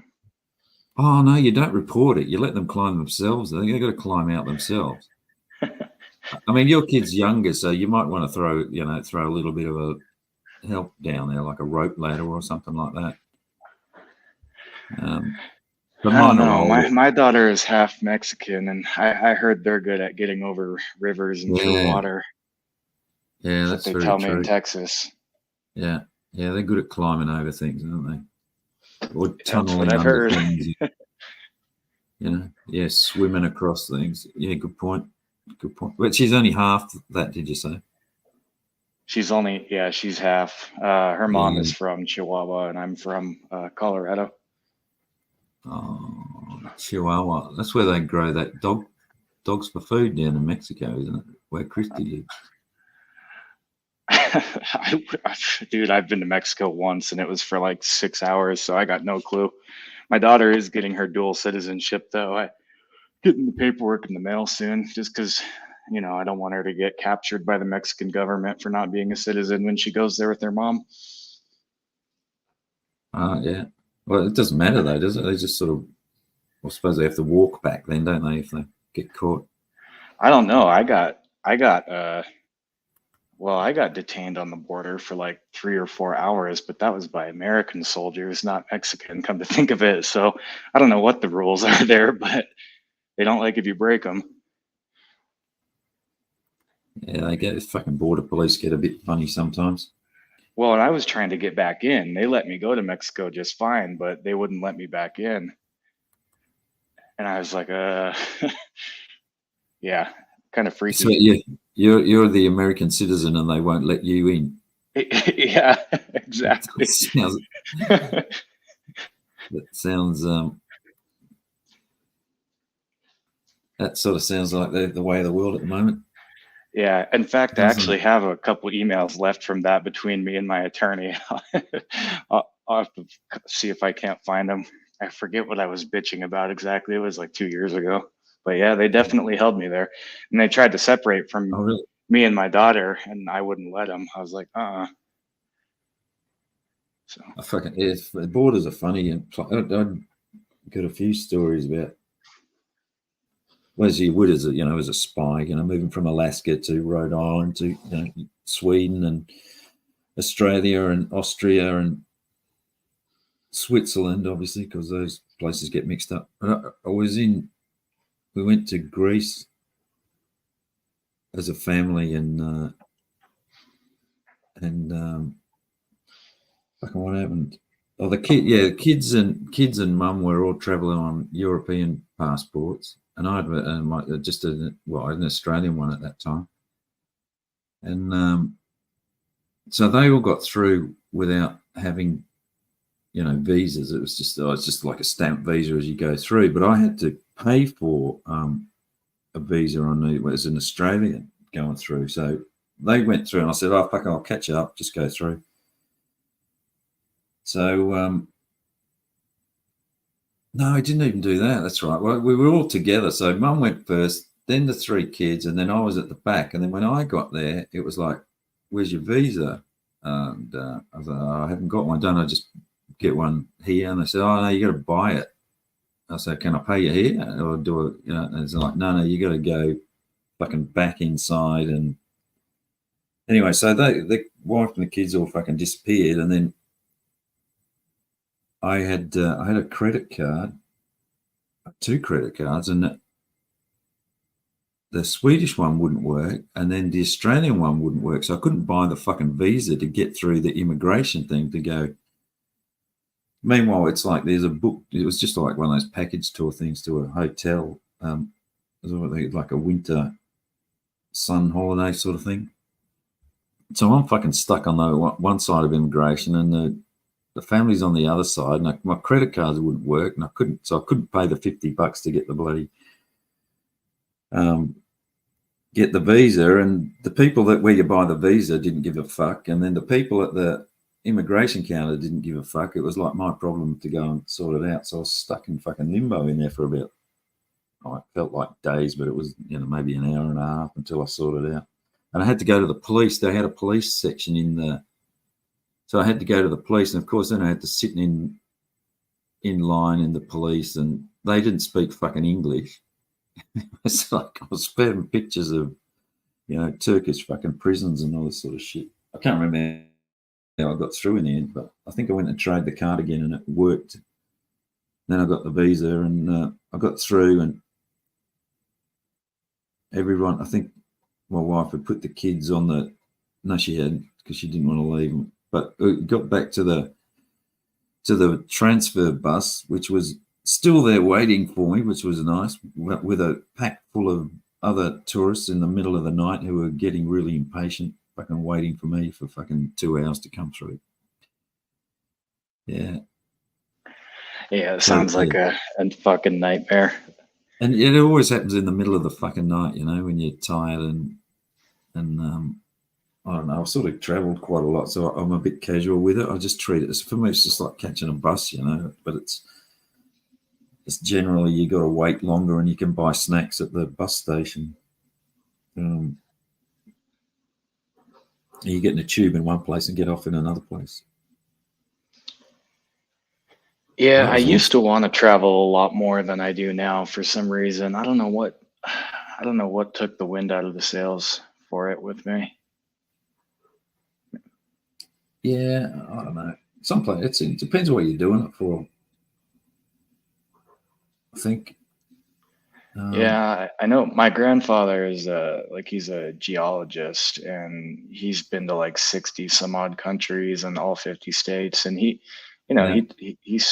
Oh no, you don't report it. You let them climb themselves. They've got to climb out themselves. I mean, your kid's younger, so you might want to throw a little bit of a help down there, like a rope ladder or something like that. But I don't mine are know. older. My daughter is half Mexican, and I heard they're good at getting over rivers and through Yeah, water. yeah, That's what that's they very tell me in true. Texas. Yeah, yeah, they're good at climbing over things, aren't they? Or That's what tunneling I've under heard. things. Yeah, swimming across things. Yeah, good point. Good point. But she's only half that, did you say? She's half. Her mom Yeah. is from Chihuahua, and I'm from Colorado. Oh, Chihuahua. That's where they grow that dogs for food down in Mexico, isn't it? Where Christy lives. Dude, I've been to Mexico once, and it was for like 6 hours, so I got no clue. My daughter is getting her dual citizenship, though. I getting the paperwork in the mail soon, just because I don't want her to get captured by the Mexican government for not being a citizen when she goes there with her mom. Yeah. Well, it doesn't matter though, does it? They just sort of, I suppose they have to walk back then, don't they, if they get caught? I don't know. I got detained on the border for like 3 or 4 hours, but that was by American soldiers, not Mexican, come to think of it. So I don't know what the rules are there, but they don't like if you break them. Yeah, they get fucking border police get a bit funny sometimes. Well, and I was trying to get back in. They let me go to Mexico just fine, but they wouldn't let me back in. And I was like, yeah, kind of freaky. So you're the American citizen and they won't let you in. Yeah, exactly. That sounds that sort of sounds like the way of the world at the moment. Yeah. In fact, I actually have a couple emails left from that between me and my attorney. I'll have to see if I can't find them. I forget what I was bitching about exactly. It was like 2 years ago. But yeah, they definitely held me there. And they tried to separate from really? me and my daughter, and I wouldn't let them. I was like, So I fucking the borders are funny, and I've got a few stories about. Well, as you would as a spy, moving from Alaska to Rhode Island to Sweden and Australia and Austria and Switzerland, obviously, because those places get mixed up. We went to Greece as a family and fucking what happened? Oh, the kids and mum were all travelling on European passports, and I had an Australian one at that time, and so they all got through without having visas. It was just like a stamp visa as you go through, but I had to pay for a visa as an Australian going through. So they went through, and I said, "Oh fuck, I'll catch up. Just go through." So no, I didn't even do that. That's right. Well, we were all together. So mum went first, then the three kids, and then I was at the back. And then when I got there, it was like, "Where's your visa?" And I was like, "Oh, I haven't got one. Don't I just get one here?" And they said, "Oh no, you got to buy it." I said, "Can I pay you here or do it?" And it's like, "No, you got to go fucking back inside." And anyway, so the wife and the kids all fucking disappeared, and then I had a credit card, 2 credit cards, and the Swedish one wouldn't work, and then the Australian one wouldn't work. So I couldn't buy the fucking visa to get through the immigration thing to go. Meanwhile, it's like there's a book. It was just like one of those package tour things to a hotel, like a winter sun holiday sort of thing. So I'm fucking stuck on the one side of immigration, and the family's on the other side, and my credit cards wouldn't work, and I couldn't pay the $50 to get the bloody get the visa, and the people where you buy the visa didn't give a fuck, and then the people at the immigration counter didn't give a fuck. It was like my problem to go and sort it out, so I was stuck in fucking limbo in there for about it felt like days, but it was, maybe an hour and a half until I sorted out. And I had to go to the police. They had a police section so I had to go to the police, and of course then I had to sit in line in the police, and they didn't speak fucking English. It's like I was spamming pictures of, Turkish fucking prisons and all this sort of shit. I can't remember how I got through in the end, but I think I went and tried the card again and it worked. Then I got the visa and I got through, and everyone, I think my wife had put the kids on no, she hadn't, because she didn't want to leave them. But it got back to the transfer bus, which was still there waiting for me, which was nice, with a pack full of other tourists in the middle of the night who were getting really impatient, fucking waiting for me for fucking 2 hours to come through. Yeah. Yeah, it sounds like a fucking nightmare. And it always happens in the middle of the fucking night, when you're tired and I don't know. I've sort of travelled quite a lot, so I'm a bit casual with it. I just treat it for me. It's just like catching a bus, But it's generally you got to wait longer, and you can buy snacks at the bus station. You get in a tube in one place and get off in another place. Yeah, I used to want to travel a lot more than I do now for some reason. I don't know what took the wind out of the sails for it with me. Yeah, I don't know. Someplace it depends what you're doing it for. I think. Yeah, I know my grandfather is he's a geologist, and he's been to like 60 some odd countries in all 50 states, and he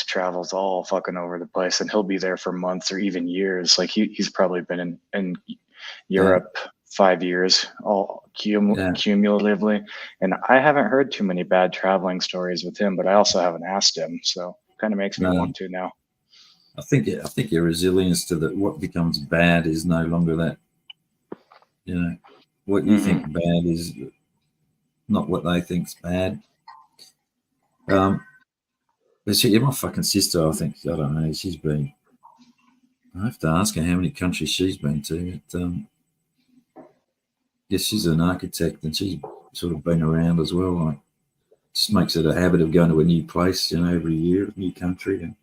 travels all fucking over the place, and he'll be there for months or even years. Like he's probably been in Europe 5 years, all cumulatively. And I haven't heard too many bad traveling stories with him, but I also haven't asked him, so it kind of makes me want to now. I think your resilience to what becomes bad is no longer that. What you think bad is not what they think's bad. But my fucking sister, I think, I don't know, she's been. I have to ask her how many countries she's been to. Yes, she's an architect, and she's sort of been around as well. Like, just makes it a habit of going to a new place, every year, a new country. And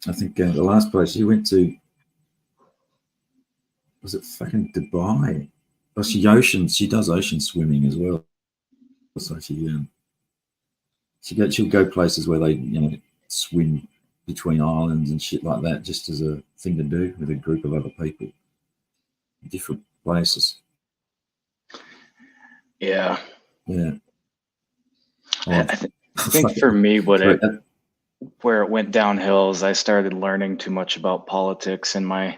I think the last place she went to was it fucking Dubai. Oh, she does ocean swimming as well. So she'll go places where they swim between islands and shit like that, just as a thing to do with a group of other people, different places. Yeah. I think for me, where it went downhill is I started learning too much about politics in my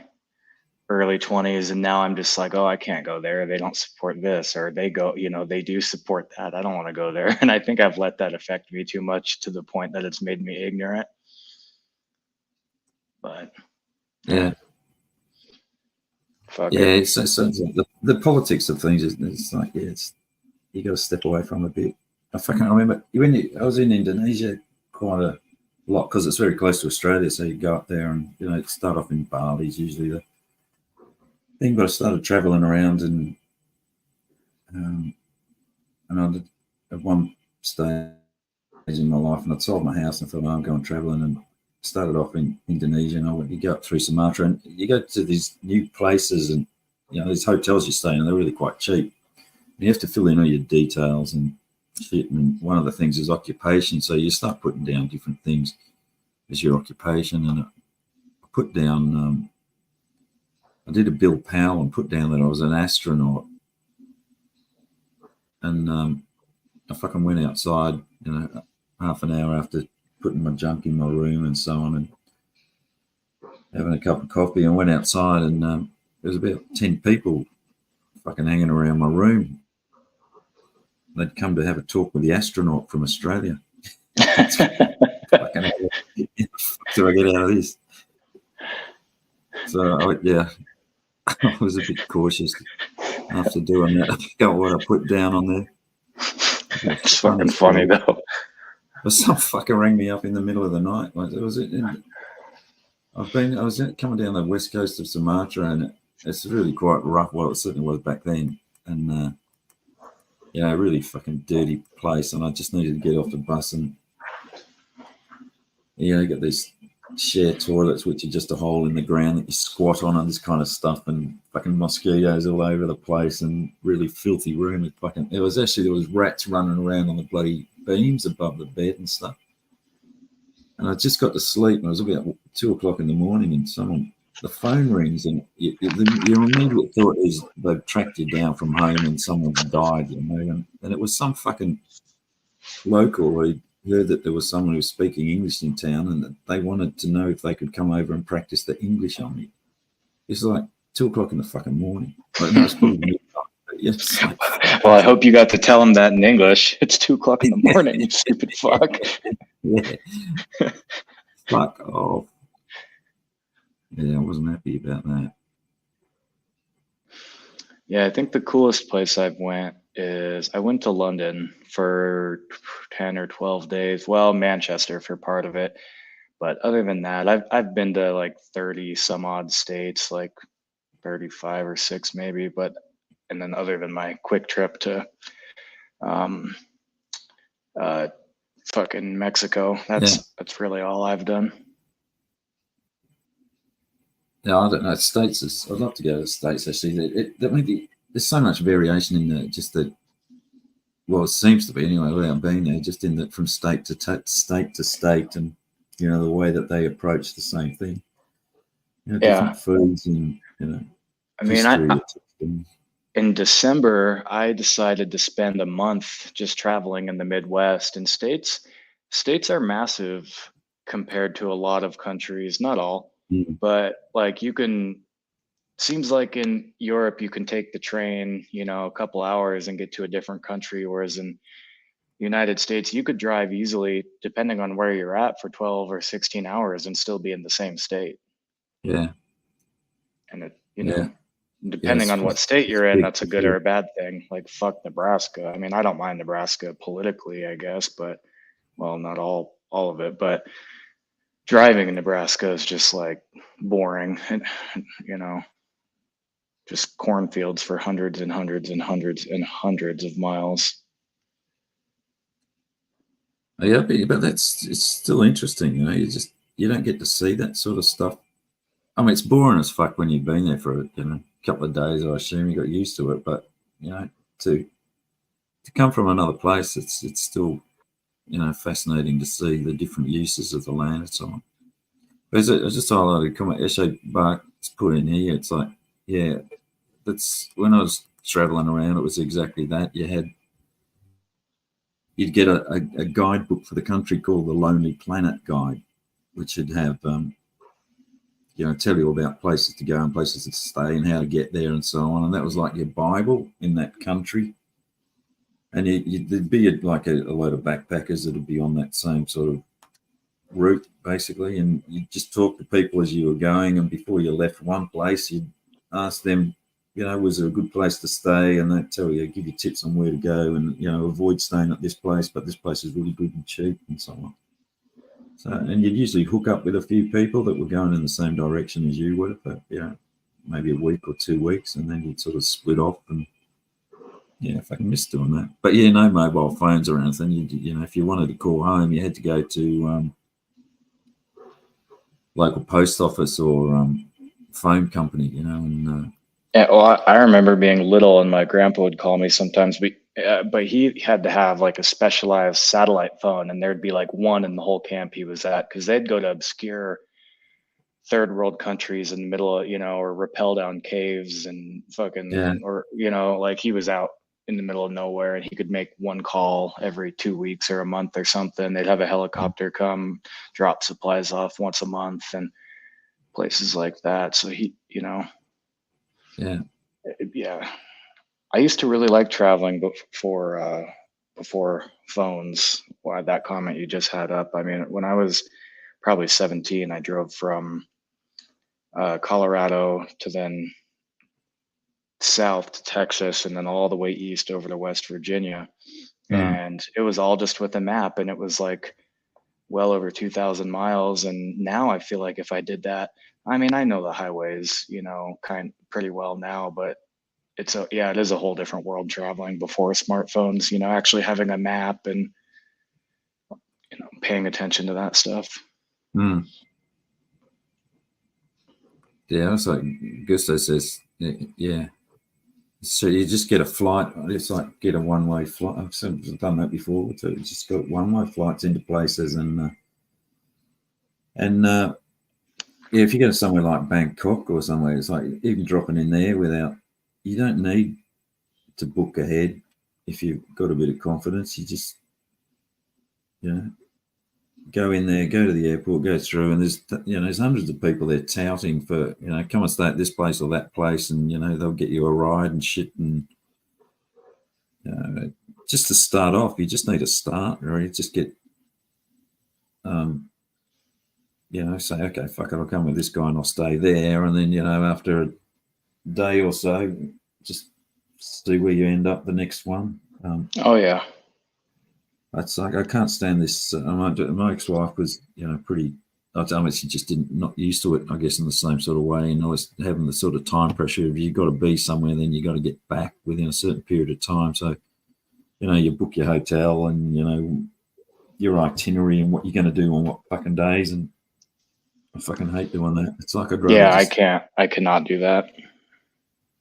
early 20s, and now I'm just like, oh, I can't go there. They don't support this, or they do support that. I don't want to go there. And I think I've let that affect me too much to the point that it's made me ignorant. But yeah. Fuck it. So the politics of things it's like, you got to step away from a bit. I fucking remember I was in Indonesia quite a lot, because it's very close to Australia, so you go up there and start off in Bali is usually the thing. But I started traveling around, and I did at one stage in my life, and I'd sold my house and thought, I'm going traveling, and started off in Indonesia, and you go up through Sumatra, and you go to these new places, and these hotels you stay in, they're really quite cheap. And you have to fill in all your details and shit, and one of the things is occupation, so you start putting down different things as your occupation. And I put down I did a Bill Powell and put down that I was an astronaut, and I fucking went outside half an hour after putting my junk in my room and so on, and having a cup of coffee, and went outside, and there was about 10 people fucking hanging around my room. They'd come to have a talk with the astronaut from Australia. Fucking, do I get out of this? So I was a bit cautious after doing that. I forgot what I put down on there. It's fucking funny though. But some fucker rang me up in the middle of the night. I I was coming down the west coast of Sumatra, and it's really quite rough. Well, it certainly was back then, and really fucking dirty place. And I just needed to get off the bus, and you got these shared toilets, which are just a hole in the ground that you squat on, and this kind of stuff, and fucking mosquitoes all over the place, and really filthy room. With fucking, there was rats running around on the bloody beams above the bed and stuff. And I just got to sleep, and it was about 2 o'clock in the morning, and the phone rings, and your immediate thought is they've tracked you down from home and someone's died, and it was some fucking local who heard that there was someone who was speaking English in town, and that they wanted to know if they could come over and practice the English on me. It's like 2 o'clock in the fucking morning. Like, no, it's probably midnight, but it's like, well, I hope you got to tell him that in English. It's 2 o'clock in the morning, you stupid fuck. Yeah. Fuck off. Yeah, I wasn't happy about that. Yeah, I think the coolest place I went to London for 10 or 12 days. Well, Manchester for part of it. But other than that, I've been to like 30 some odd states, like 35 or 6 maybe, and then other than my quick trip to um fucking Mexico, that's really all I've done. Yeah, I don't know. I'd love to go to the States, actually. There's so much variation in well, it seems to be anyway, without being there, just in that from state to state to state, and, the way that they approach the same thing. Different foods and, I mean, history. in December, I decided to spend a month just traveling in the Midwest, and states are massive compared to a lot of countries, not all, but like seems like in Europe, you can take the train, a couple hours and get to a different country. Whereas in the United States, you could drive easily, depending on where you're at, for 12 or 16 hours and still be in the same state. Yeah. And depending on what state you're in, that's a good or a bad thing. Like, fuck Nebraska. I mean, I don't mind Nebraska politically, I guess, but, well, not all of it, but driving in Nebraska is just like boring, and, just cornfields for hundreds and hundreds and hundreds and hundreds of miles. Yeah, but it's still interesting, you don't get to see that sort of stuff. I mean, it's boring as fuck when you've been there for a couple of days. I assume you got used to it, but to come from another place, it's still fascinating to see the different uses of the land and so on. But I just highlighted a comment Eshe Bark's put in here. It's like, yeah, that's when I was traveling around. It was exactly that. You'd get a guidebook for the country called the Lonely Planet Guide, which would have tell you about places to go and places to stay and how to get there and so on. And that was like your Bible in that country. And there'd be a load of backpackers that'd be on that same sort of route, basically. And you'd just talk to people as you were going. And before you left one place, you'd ask them, was there a good place to stay? And they'd tell you, give you tips on where to go and, avoid staying at this place, but this place is really good and cheap and so on. So, and you'd usually hook up with a few people that were going in the same direction as you were for, maybe a week or 2 weeks, and then you'd sort of split off. And if I can miss doing that. But no mobile phones or anything. If you wanted to call home, you had to go to local post office or phone company, and yeah, well, I remember being little and my grandpa would call me sometimes, but he had to have like a specialized satellite phone, and there'd be like one in the whole camp he was at, because they'd go to obscure third world countries in the middle of, or rappel down caves and fucking, or, like he was out in the middle of nowhere and he could make one call every 2 weeks or a month or something. They'd have a helicopter come drop supplies off once a month and places like that. So he, yeah. I used to really like traveling before phones. Why that comment you just had up? I mean, when I was probably 17, I drove from Colorado to then south to Texas, and then all the way east over to West Virginia. And it was all just with a map. And it was like well over 2,000 miles. And now I feel like if I did that, I mean, I know the highways, kind pretty well now, but it is a whole different world traveling before smartphones, actually having a map and, paying attention to that stuff. Mm. Yeah, it's like Gusto says, yeah. So you just get a flight. It's like get a one-way flight. I've done that before. So you just got one-way flights into places, and yeah, if you go to somewhere like Bangkok or somewhere, it's like even dropping in there without. You don't need to book ahead if you've got a bit of confidence. You just, go in there, go to the airport, go through, and there's hundreds of people there touting for, come and stay at this place or that place, and they'll get you a ride and shit, and just to start off, you just need to start, or you just get, say, okay, fuck it, I'll come with this guy and I'll stay there, and then after a day or so, just see where you end up the next one. Oh yeah. That's like I can't stand this. My ex-wife was, pretty. I tell me she just not used to it. I guess in the same sort of way, and I was having the sort of time pressure of you got to be somewhere, then you got to get back within a certain period of time. So, you book your hotel and your itinerary and what you're going to do on what fucking days, and I fucking hate doing that. It's like I'd rather I cannot do that.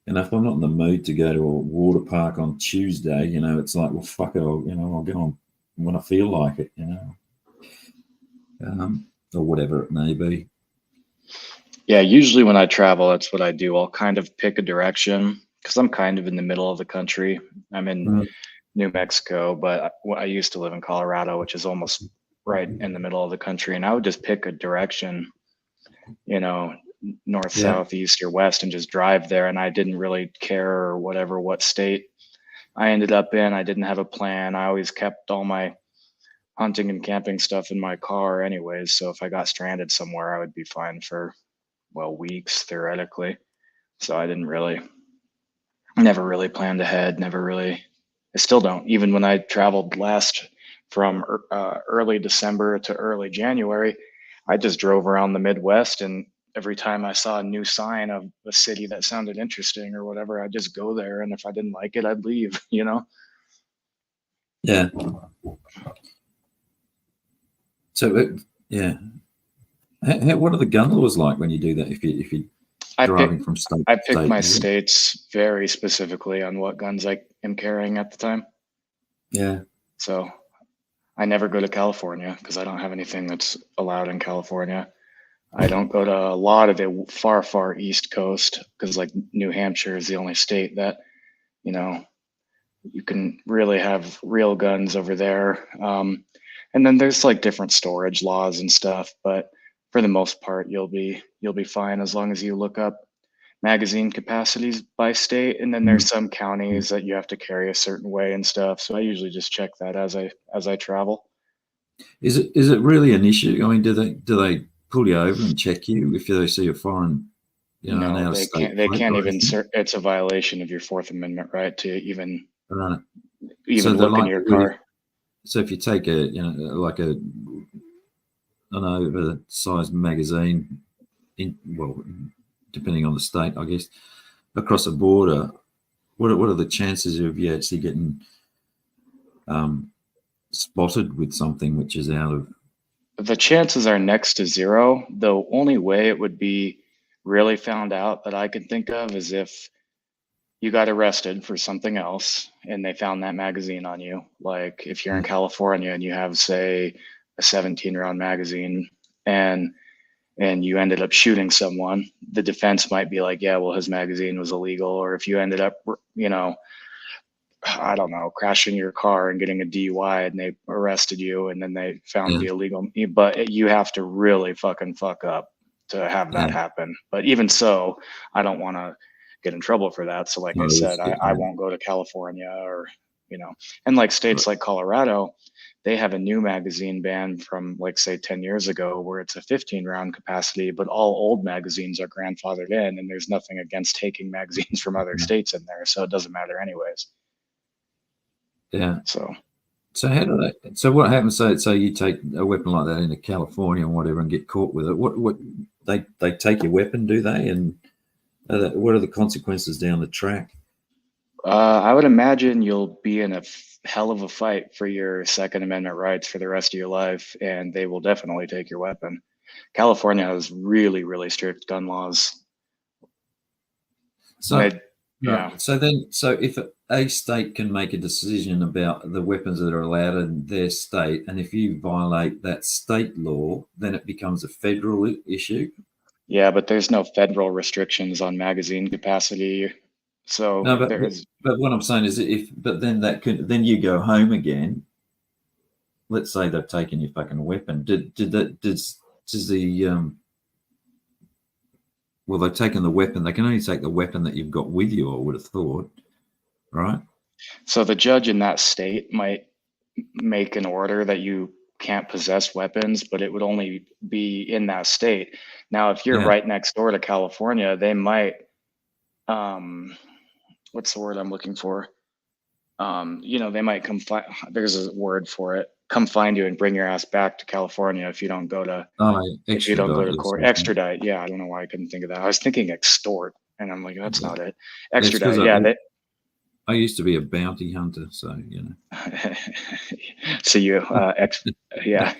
And if I'm not in the mood to go to a water park on Tuesday, it's like, well, fuck it, I'll go on when I feel like it, or whatever it may be. Yeah, usually when I travel, that's what I do. I'll kind of pick a direction because I'm kind of in the middle of the country. I'm in New Mexico, but I used to live in Colorado, which is almost right in the middle of the country. And I would just pick a direction, north, south, east, or west, and just drive there. And I didn't really care or whatever what state I ended up in. I didn't have a plan. I always kept all my hunting and camping stuff in my car anyways. So if I got stranded somewhere, I would be fine for, weeks theoretically. So I never really planned ahead, I still don't. Even when I traveled last from early December to early January, I just drove around the Midwest, and every time I saw a new sign of a city that sounded interesting or whatever, I'd just go there. And if I didn't like it, I'd leave, Yeah. So, what are the gun laws like when you do that? If you driving from state I to pick state? my states very specifically on what guns I am carrying at the time. Yeah. So I never go to California because I don't have anything that's allowed in California. I don't go to a lot of the far, far East Coast because like New Hampshire is the only state that, you can really have real guns over there. And then there's like different storage laws and stuff, but for the most part, you'll be fine as long as you look up magazine capacities by state. And then there's some counties that you have to carry a certain way and stuff. So I usually just check that as I travel. Is it really an issue? I mean, do they pull you over and check you if they see a foreign, an No, out of they state can't. They plate can't or even. anything? It's a violation of your Fourth Amendment right to even Right. even So look in your car. So if you take like an oversized magazine, depending on the state, I guess, across a border, what are the chances of you actually getting spotted with something which is out of? The chances are next to zero. The only way it would be really found out that I can think of is if you got arrested for something else and they found that magazine on you. Like if you're in California and you have, say, a 17-round magazine and you ended up shooting someone, the defense might be like, yeah, well, his magazine was illegal. Or if you ended up, I don't know, crashing your car and getting a DUI and they arrested you and then they found the illegal, but you have to really fucking fuck up to have that happen. But even so, I don't want to get in trouble for that. So like I said, I won't go to California or, and like states like Colorado, they have a new magazine ban from like say 10 years ago where it's a 15-round capacity, but all old magazines are grandfathered in and there's nothing against taking magazines from other states in there. So it doesn't matter anyways. Yeah. So So how do they? So what happens? So you take a weapon like that into California and whatever, and get caught with it. What they take your weapon, do they? And what are the consequences down the track? I would imagine you'll be in a hell of a fight for your Second Amendment rights for the rest of your life, and they will definitely take your weapon. California has really, really strict gun laws. So, They, yeah. right. So if a state can make a decision about the weapons that are allowed in their state, and if you violate that state law, then it becomes a federal issue. Yeah, but there's no federal restrictions on magazine capacity. So No, there's, but what I'm saying is, if but then that could then you go home again. Let's say they've taken your fucking weapon. Did that does the well, they've taken the weapon. They can only take the weapon that you've got with you, I would have thought, right? so the judge in that state might make an order that you can't possess weapons, but it would only be in that state. Now, if you're Yeah. right next door to California, they might, um, what's the word I'm looking for? They might come find, there's a word for it, come find you and bring your ass back to California Oh, if you don't go extradite to or court. something. Extradite. Yeah, I don't know why I couldn't think of that. I was thinking extort, and I'm like, that's Yeah. not it. It's because Extradite. Yeah, they, I used to be a bounty hunter, so you know, so you, yeah.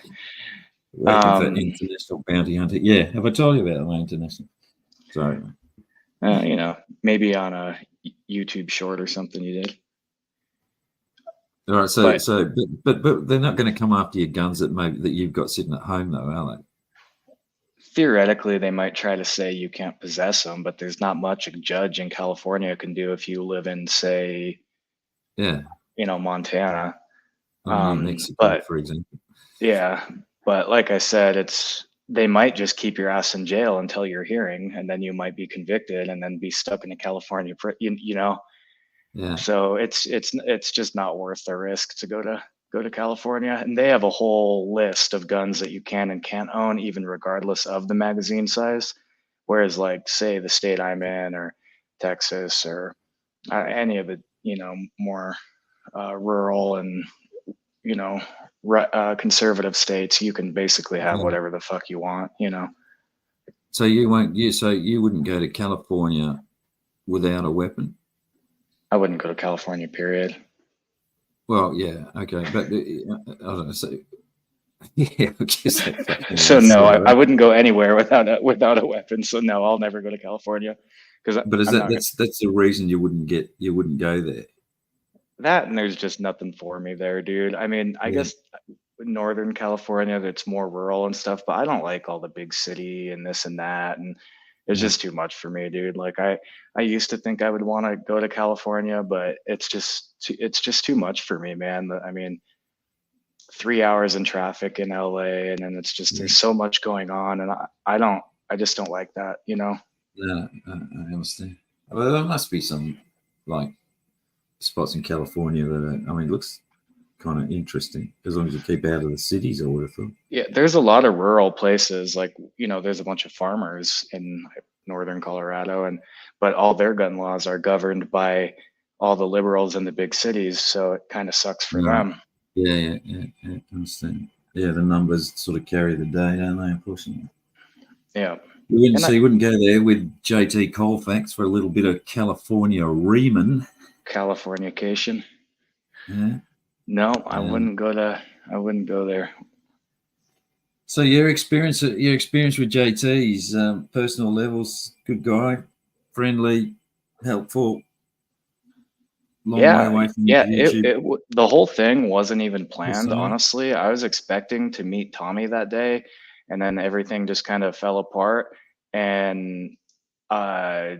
working for Um, international bounty hunter. Yeah, have I told you about my international? Sorry. maybe on a YouTube short or something you did. All right. But But they're not going to come after your guns that you've got sitting at home, though, are they? theoretically, they might try to say you can't possess them, but there's not much a judge in California can do if you live in, say, Yeah. Montana. Or New Mexico, But for example. yeah, but like I said, they might just keep your ass in jail until your hearing, and then you might be convicted and then be stuck in a California, you know. Yeah. So it's just not worth the risk to go to California, and they have a whole list of guns that you can and can't own, even regardless of the magazine size. Whereas, like, say the state I'm in, or Texas, or any of the more rural and you know conservative states, you can basically have Yeah. whatever the fuck you want. So you won't. So you wouldn't go to California without a weapon. I wouldn't go to California, period. Well, yeah, okay, but I don't know. So yeah, I guess that fucking So is no, sort of I right. wouldn't go anywhere without a weapon. So no, I'll never go to California because But is I'm that not that's the reason you wouldn't go there? that, and there's just nothing for me there, dude. I mean, I Yeah, guess Northern California, that's more rural and stuff, but I don't like all the big city and this and that, and it's yeah, just too much for me, dude. Like I used to think I would want to go to California, but it's just too much for me, man. I mean, 3 hours in traffic in LA, and then it's just yeah. there's so much going on, and I just don't like that. No, I understand. Well, there must be some like spots in California that I mean, looks kind of interesting as long as you keep out of the cities. I would have thought. Yeah, there's a lot of rural places, like, there's a bunch of farmers in northern Colorado, and but all their gun laws are governed by all the liberals in the big cities, so it kind of sucks for Right. them. Yeah. I understand. Yeah, the numbers sort of carry the day, don't they? Unfortunately. Yeah. You And so you wouldn't go there with JT Colfax for a little bit of California Reeman. Californication. Yeah. No, I wouldn't go there. So your experience with JT, he's personal levels, good guy, friendly, helpful, long way Yeah, away from yeah, YouTube. the whole thing wasn't even planned, So, honestly. I was expecting to meet Tommy that day, and then everything just kind of fell apart. And uh,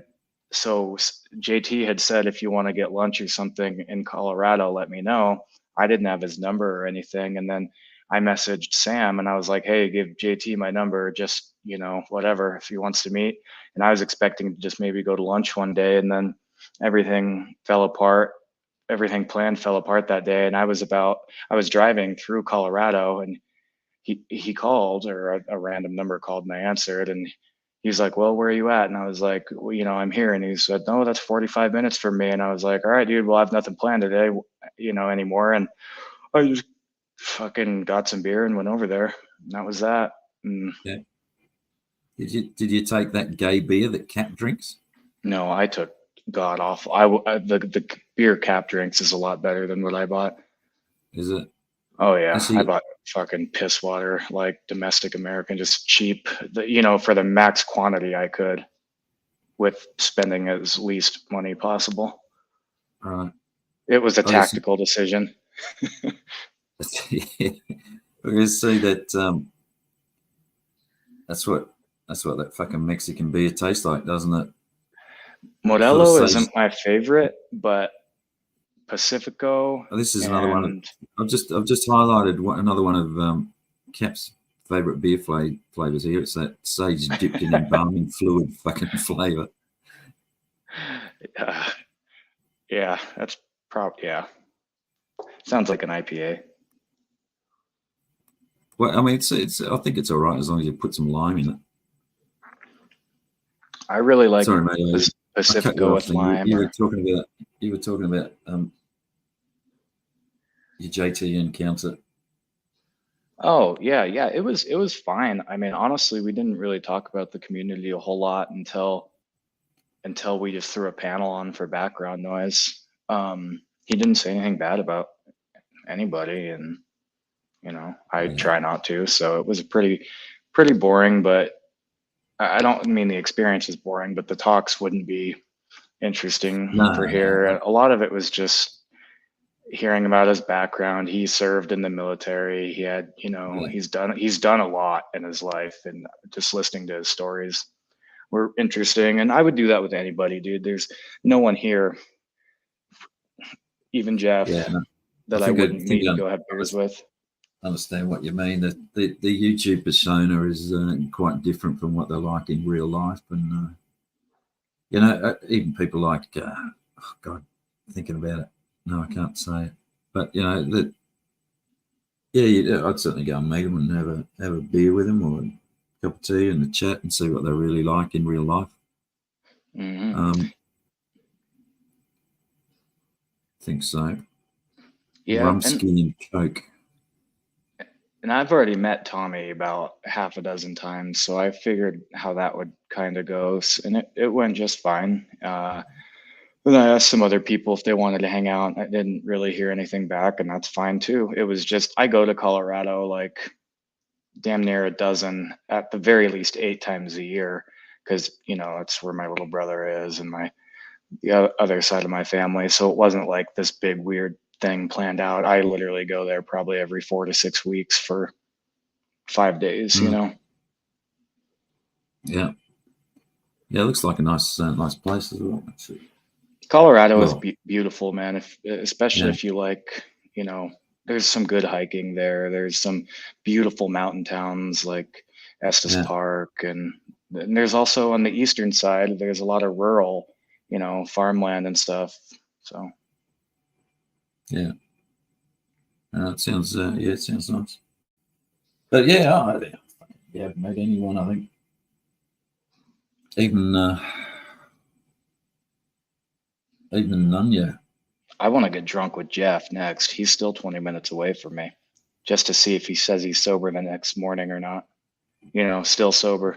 so JT had said, if you want to get lunch or something in Colorado, let me know. I didn't have his number or anything. And then I messaged Sam and I was like, hey, give JT my number, just, whatever, if he wants to meet. And I was expecting to just maybe go to lunch one day, and then everything fell apart. Everything planned fell apart that day. And I was driving through Colorado, and he called, or a random number called, and I answered, and he's like, well, where are you at? And I was like, well, I'm here. And he said, no, that's 45 minutes from me. And I was like, all right, dude, well, I have nothing planned today, anymore. And I just fucking got some beer and went over there. And that was that. And Yeah. Did you take that gay beer that Cap drinks? no, I took god awful. The beer Cap drinks is a lot better than what I bought. Is it? Oh I yeah, I see. bought fucking piss water, like domestic American, just cheap. You know, for the max quantity I could, with spending as least money possible. Right. It was a Oh, yes. tactical decision. We're gonna see that. That's what that fucking Mexican beer tastes like, doesn't it? Full of Modelo sage. isn't my favorite, but Pacifico Oh, this is another one. and I've just highlighted another one of Cap's favorite beer flavors here. It's that sage dipped in embalming fluid fucking flavor. yeah, that's yeah. Sounds like an IPA. Well, I mean, it's. I think it's all right as long as you put some lime in it. I really like Sorry, mate. I cut you Pacifico off. with Then you, lime you were or talking about your JT encounter. oh yeah, it was fine. I mean, honestly, we didn't really talk about the community a whole lot until we just threw a panel on for background noise. He didn't say anything bad about anybody, and I Yeah. try not to. So it was pretty boring, but I don't mean the experience is boring, but the talks wouldn't be interesting for No, no, here. no. A lot of it was just hearing about his background. He served in the military. He had, Yeah. he's done a lot in his life, and just listening to his stories were interesting. And I would do that with anybody, dude. There's no one here, even Yeah. Jeff, No. I that I think I wouldn't think meet I and go have beers with. understand what you mean. The YouTube persona is quite different from what they're like in real life, and even people like oh God, thinking about it. No, I can't say it, but that. Yeah, I'd certainly go and meet them and have a beer with them or a cup of tea and a chat and see what they're really like in real life. Hmm. I think so. Yeah, Rum, skin, and coke. and I've already met Tommy about half a dozen times, so I figured how that would kind of go, and it went just fine. Then I asked some other people if they wanted to hang out. I didn't really hear anything back, and that's fine too. It was just I go to Colorado like damn near a dozen, at the very least 8 times a year, because that's where my little brother is and the other side of my family. So it wasn't like this big weird thing planned out. I literally go there probably every 4 to 6 weeks for 5 days. Mm, yeah, yeah. It looks like a nice place as well. Actually. Colorado is Well, beautiful, man. Especially yeah, if you like, there's some good hiking there. There's some beautiful mountain towns like Estes yeah, Park, and there's also on the eastern side, there's a lot of rural, farmland and stuff. So yeah. It sounds it sounds nice. But yeah, yeah, I've met anyone. I think even even Nunya. I want to get drunk with Jeff next. He's still 20 minutes away from me, just to see if he says he's sober the next morning or not. Still sober.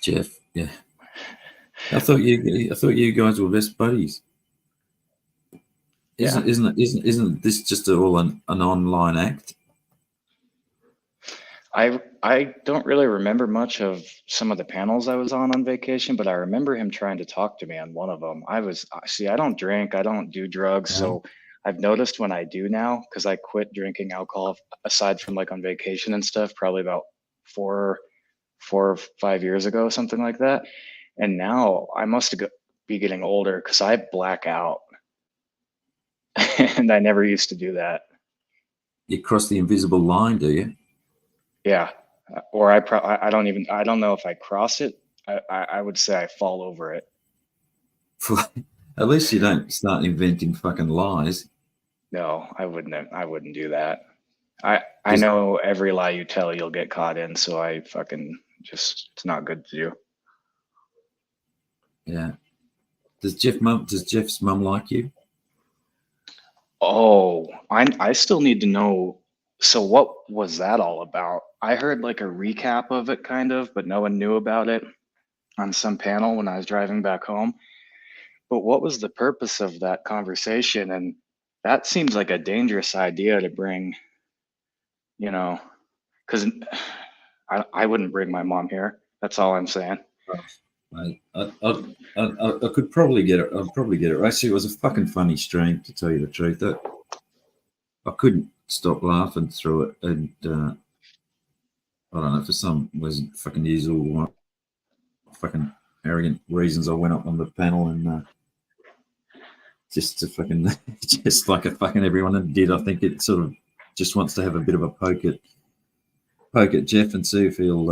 Jeff. Yeah, I thought you guys were best buddies. Yeah. Isn't this just all an online act? I don't really remember much of some of the panels I was on vacation, but I remember him trying to talk to me on one of them. See, I don't drink, I don't do drugs, No. so I've noticed when I do now, because I quit drinking alcohol aside from like on vacation and stuff, probably about 4 or 5 years ago, something like that. And now I must be getting older because I black out, and I never used to do that. You cross the invisible line, do you? Yeah, or I don't know if I cross it. I would say I fall over it. At least you don't start inventing fucking lies. No, I wouldn't do that. I Just know every lie you tell you'll get caught in, so I fucking just it's not good to do. yeah. Does Jeff's mum like you? Oh, I still need to know. So what was that all about? I heard like a recap of it kind of, but no one knew about it on some panel when I was driving back home. But what was the purpose of that conversation? And that seems like a dangerous idea to bring, you know, because I wouldn't bring my mom here. That's all I'm saying. I could probably get it. I'd probably get it. Actually, it was a fucking funny stream, to tell you the truth. I couldn't stop laughing through it, and I don't know, for some was fucking usual fucking arrogant reasons, I went up on the panel and just to fucking just like a fucking everyone did. I think it sort of just wants to have a bit of a poke at Jeff and see if he'll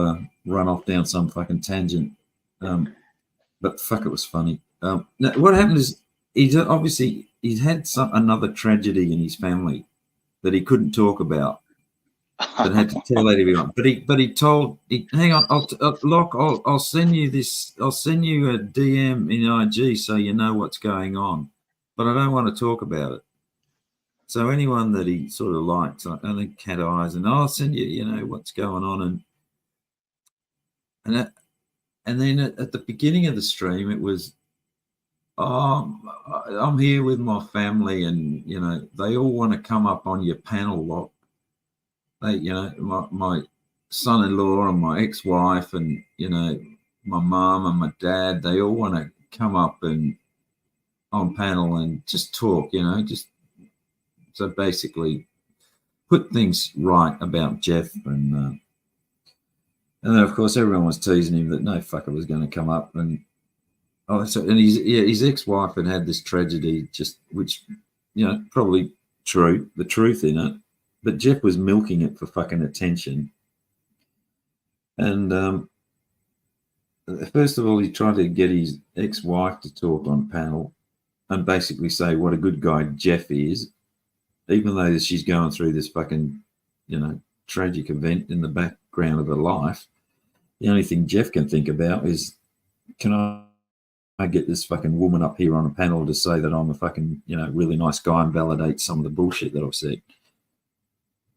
run off down some fucking tangent. But fuck, it was funny. Now, what happened is he's had another tragedy in his family that he couldn't talk about, but had to tell everyone. But he told. Hang on, Locke. I'll send you this. I'll send you a DM in IG so you know what's going on. But I don't want to talk about it. So anyone that he sort of likes, I think Cat Eyes, and I'll send you. You know what's going on, and then at the beginning of the stream, it was, oh, I'm here with my family, and you know they all want to come up on your panel, Locke. They, you know, my son-in-law and my ex-wife, and you know, my mum and my dad, they all want to come up and on panel and just talk, you know, just so basically put things right about Jeff, and then of course everyone was teasing him that no fucker was going to come up, and his ex-wife had this tragedy, just which, you know, probably the truth in it, but Jeff was milking it for fucking attention. And first of all, he tried to get his ex-wife to talk on panel and basically say what a good guy Jeff is, even though she's going through this fucking, you know, tragic event in the background of her life. The only thing Jeff can think about is, can I get this fucking woman up here on a panel to say that I'm a fucking, you know, really nice guy and validate some of the bullshit that I've said.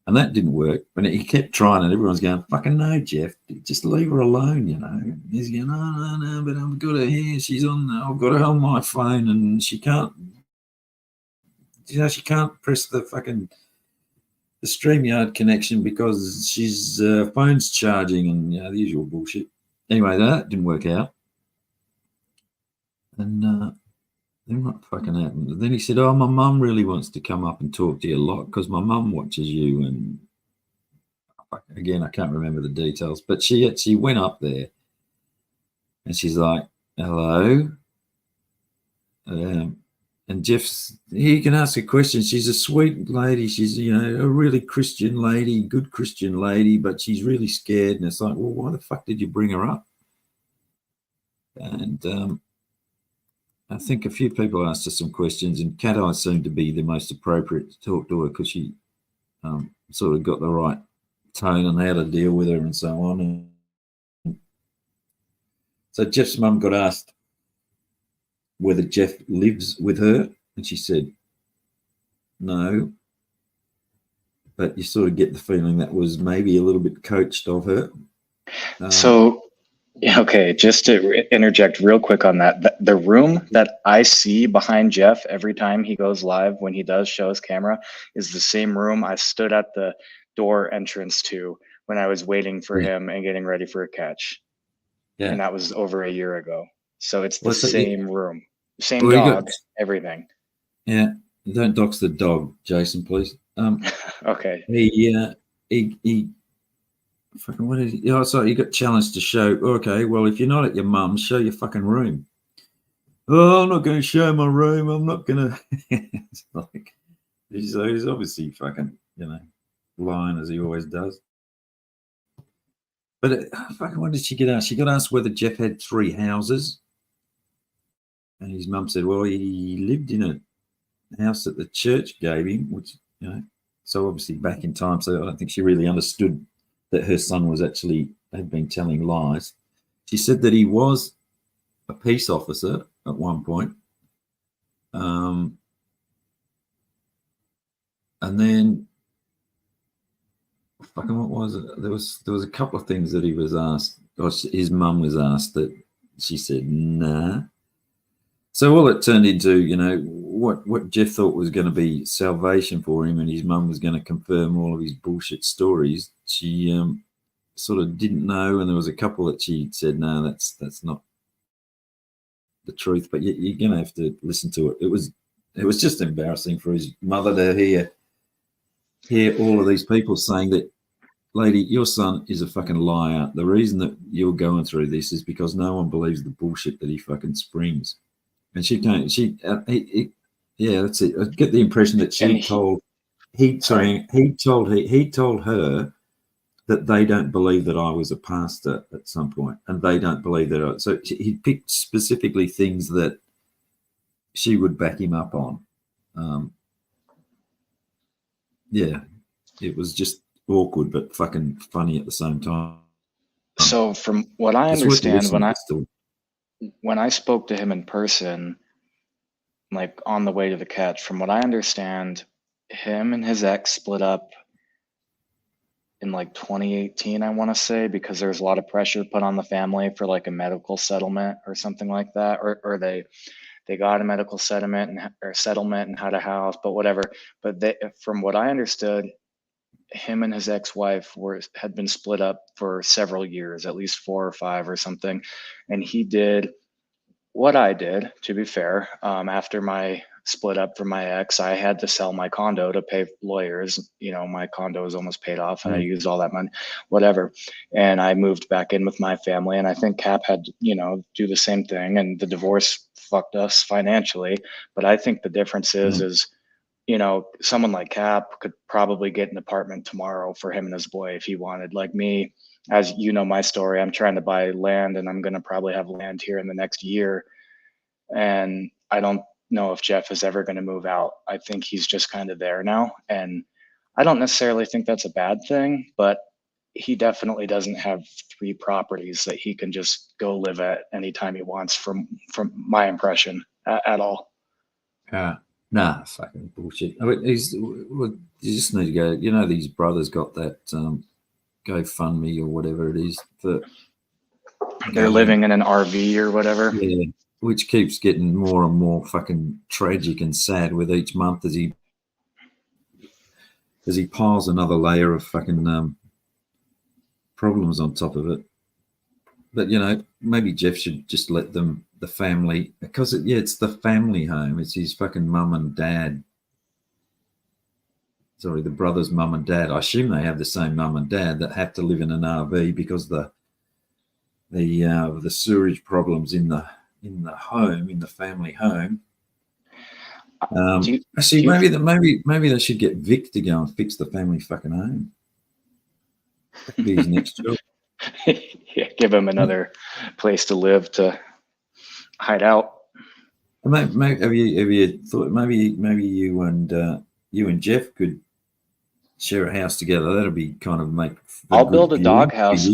And that didn't work. And he kept trying, and everyone's going, fucking no, Jeff, just leave her alone, you know. And he's going, no, but I've got her here. I've got her on my phone, and she can't, you know, she can't press the StreamYard connection because she's phone's charging, and, you know, the usual bullshit. Anyway, that didn't work out. And then what fucking happened? And then he said, oh, my mum really wants to come up and talk to you a lot because my mum watches you. And again, I can't remember the details, but she actually went up there and she's like, hello. And Jeff's, he can ask a question. She's a sweet lady. She's, you know, a really Christian lady, good Christian lady, but she's really scared. And it's like, well, why the fuck did you bring her up? And I think a few people asked her some questions, and Cat Eye seemed to be the most appropriate to talk to her because she sort of got the right tone and how to deal with her and so on. And so Jeff's mum got asked whether Jeff lives with her, and she said no, but you sort of get the feeling that was maybe a little bit coached of her. So, okay, just to interject real quick on that, the room that I see behind Jeff every time he goes live, when he does show his camera, is the same room I stood at the door entrance to when I was waiting for him and getting ready for a catch. Yeah. And that was over a year ago. So it's the same room, same dog, everything. Yeah. Don't dox the dog, Jason, please. Okay. He fucking, what did he? Oh, sorry, you got challenged to show. Okay, well, if you're not at your mum's, show your fucking room. Oh, I'm not going to show my room. I'm not going to. It's like, he's obviously fucking, you know, lying as he always does. But fucking, what did she get asked? She got asked whether Jeff had 3 houses, and his mum said, well, he lived in a house that the church gave him, which, you know, so obviously back in time. So I don't think she really understood that her son had been telling lies. She said that he was a peace officer at one point. And then, fucking, what was it? There was a couple of things that he was asked, or his mum was asked, that she said nah. So all it turned into, what Jeff thought was going to be salvation for him, and his mum was going to confirm all of his bullshit stories. She sort of didn't know, and there was a couple that she said, no, that's not the truth. But you're going to have to listen to it. It was just embarrassing for his mother to hear all of these people saying that, lady, your son is a fucking liar. The reason that you're going through this is because no one believes the bullshit that he fucking springs. And she can't. Yeah, that's it. I get the impression that he told her that they don't believe that I was a pastor at some point, and they don't believe that. So he picked specifically things that she would back him up on. Yeah, it was just awkward, but fucking funny at the same time. So from what I It's worth understand, listening when I spoke to him in person, like on the way to the catch, from what I understand, him and his ex split up in like 2018, I want to say, because there's a lot of pressure put on the family for like a medical settlement or something like that, or they got a medical settlement and had a house, but whatever. But from what I understood, him and his ex-wife had been split up for several years, at least 4 or 5 or something, and he did what I did, to be fair. After my split up from my ex, I had to sell my condo to pay lawyers. My condo was almost paid off and I used all that money, whatever. And I moved back in with my family. And I think Cap had to, do the same thing. And the divorce fucked us financially. But I think the difference is, someone like Cap could probably get an apartment tomorrow for him and his boy if he wanted. Like me, as you know my story, I'm trying to buy land and I'm going to probably have land here in the next year. And I don't know if Jeff is ever going to move out. I think he's just kind of there now. And I don't necessarily think that's a bad thing, but he definitely doesn't have 3 properties that he can just go live at anytime he wants from my impression at all. Nah, fucking bullshit. I mean, you just need to go. These brothers got that GoFundMe or whatever it is. They're living in an RV or whatever. Yeah, which keeps getting more and more fucking tragic and sad with each month as he piles another layer of fucking problems on top of it. But maybe Jeff should just let the family, because it's the family home. It's his fucking mum and dad. Sorry, the brother's mum and dad. I assume they have the same mum and dad that have to live in an RV because the sewerage problems in the home, in the family home. Maybe they should get Vic to go and fix the family fucking home. That could be his next job. Yeah, give him another place to live, to hide out. Maybe, have you thought maybe you and Jeff could share a house together? That'll be kind of make. I'll build a doghouse.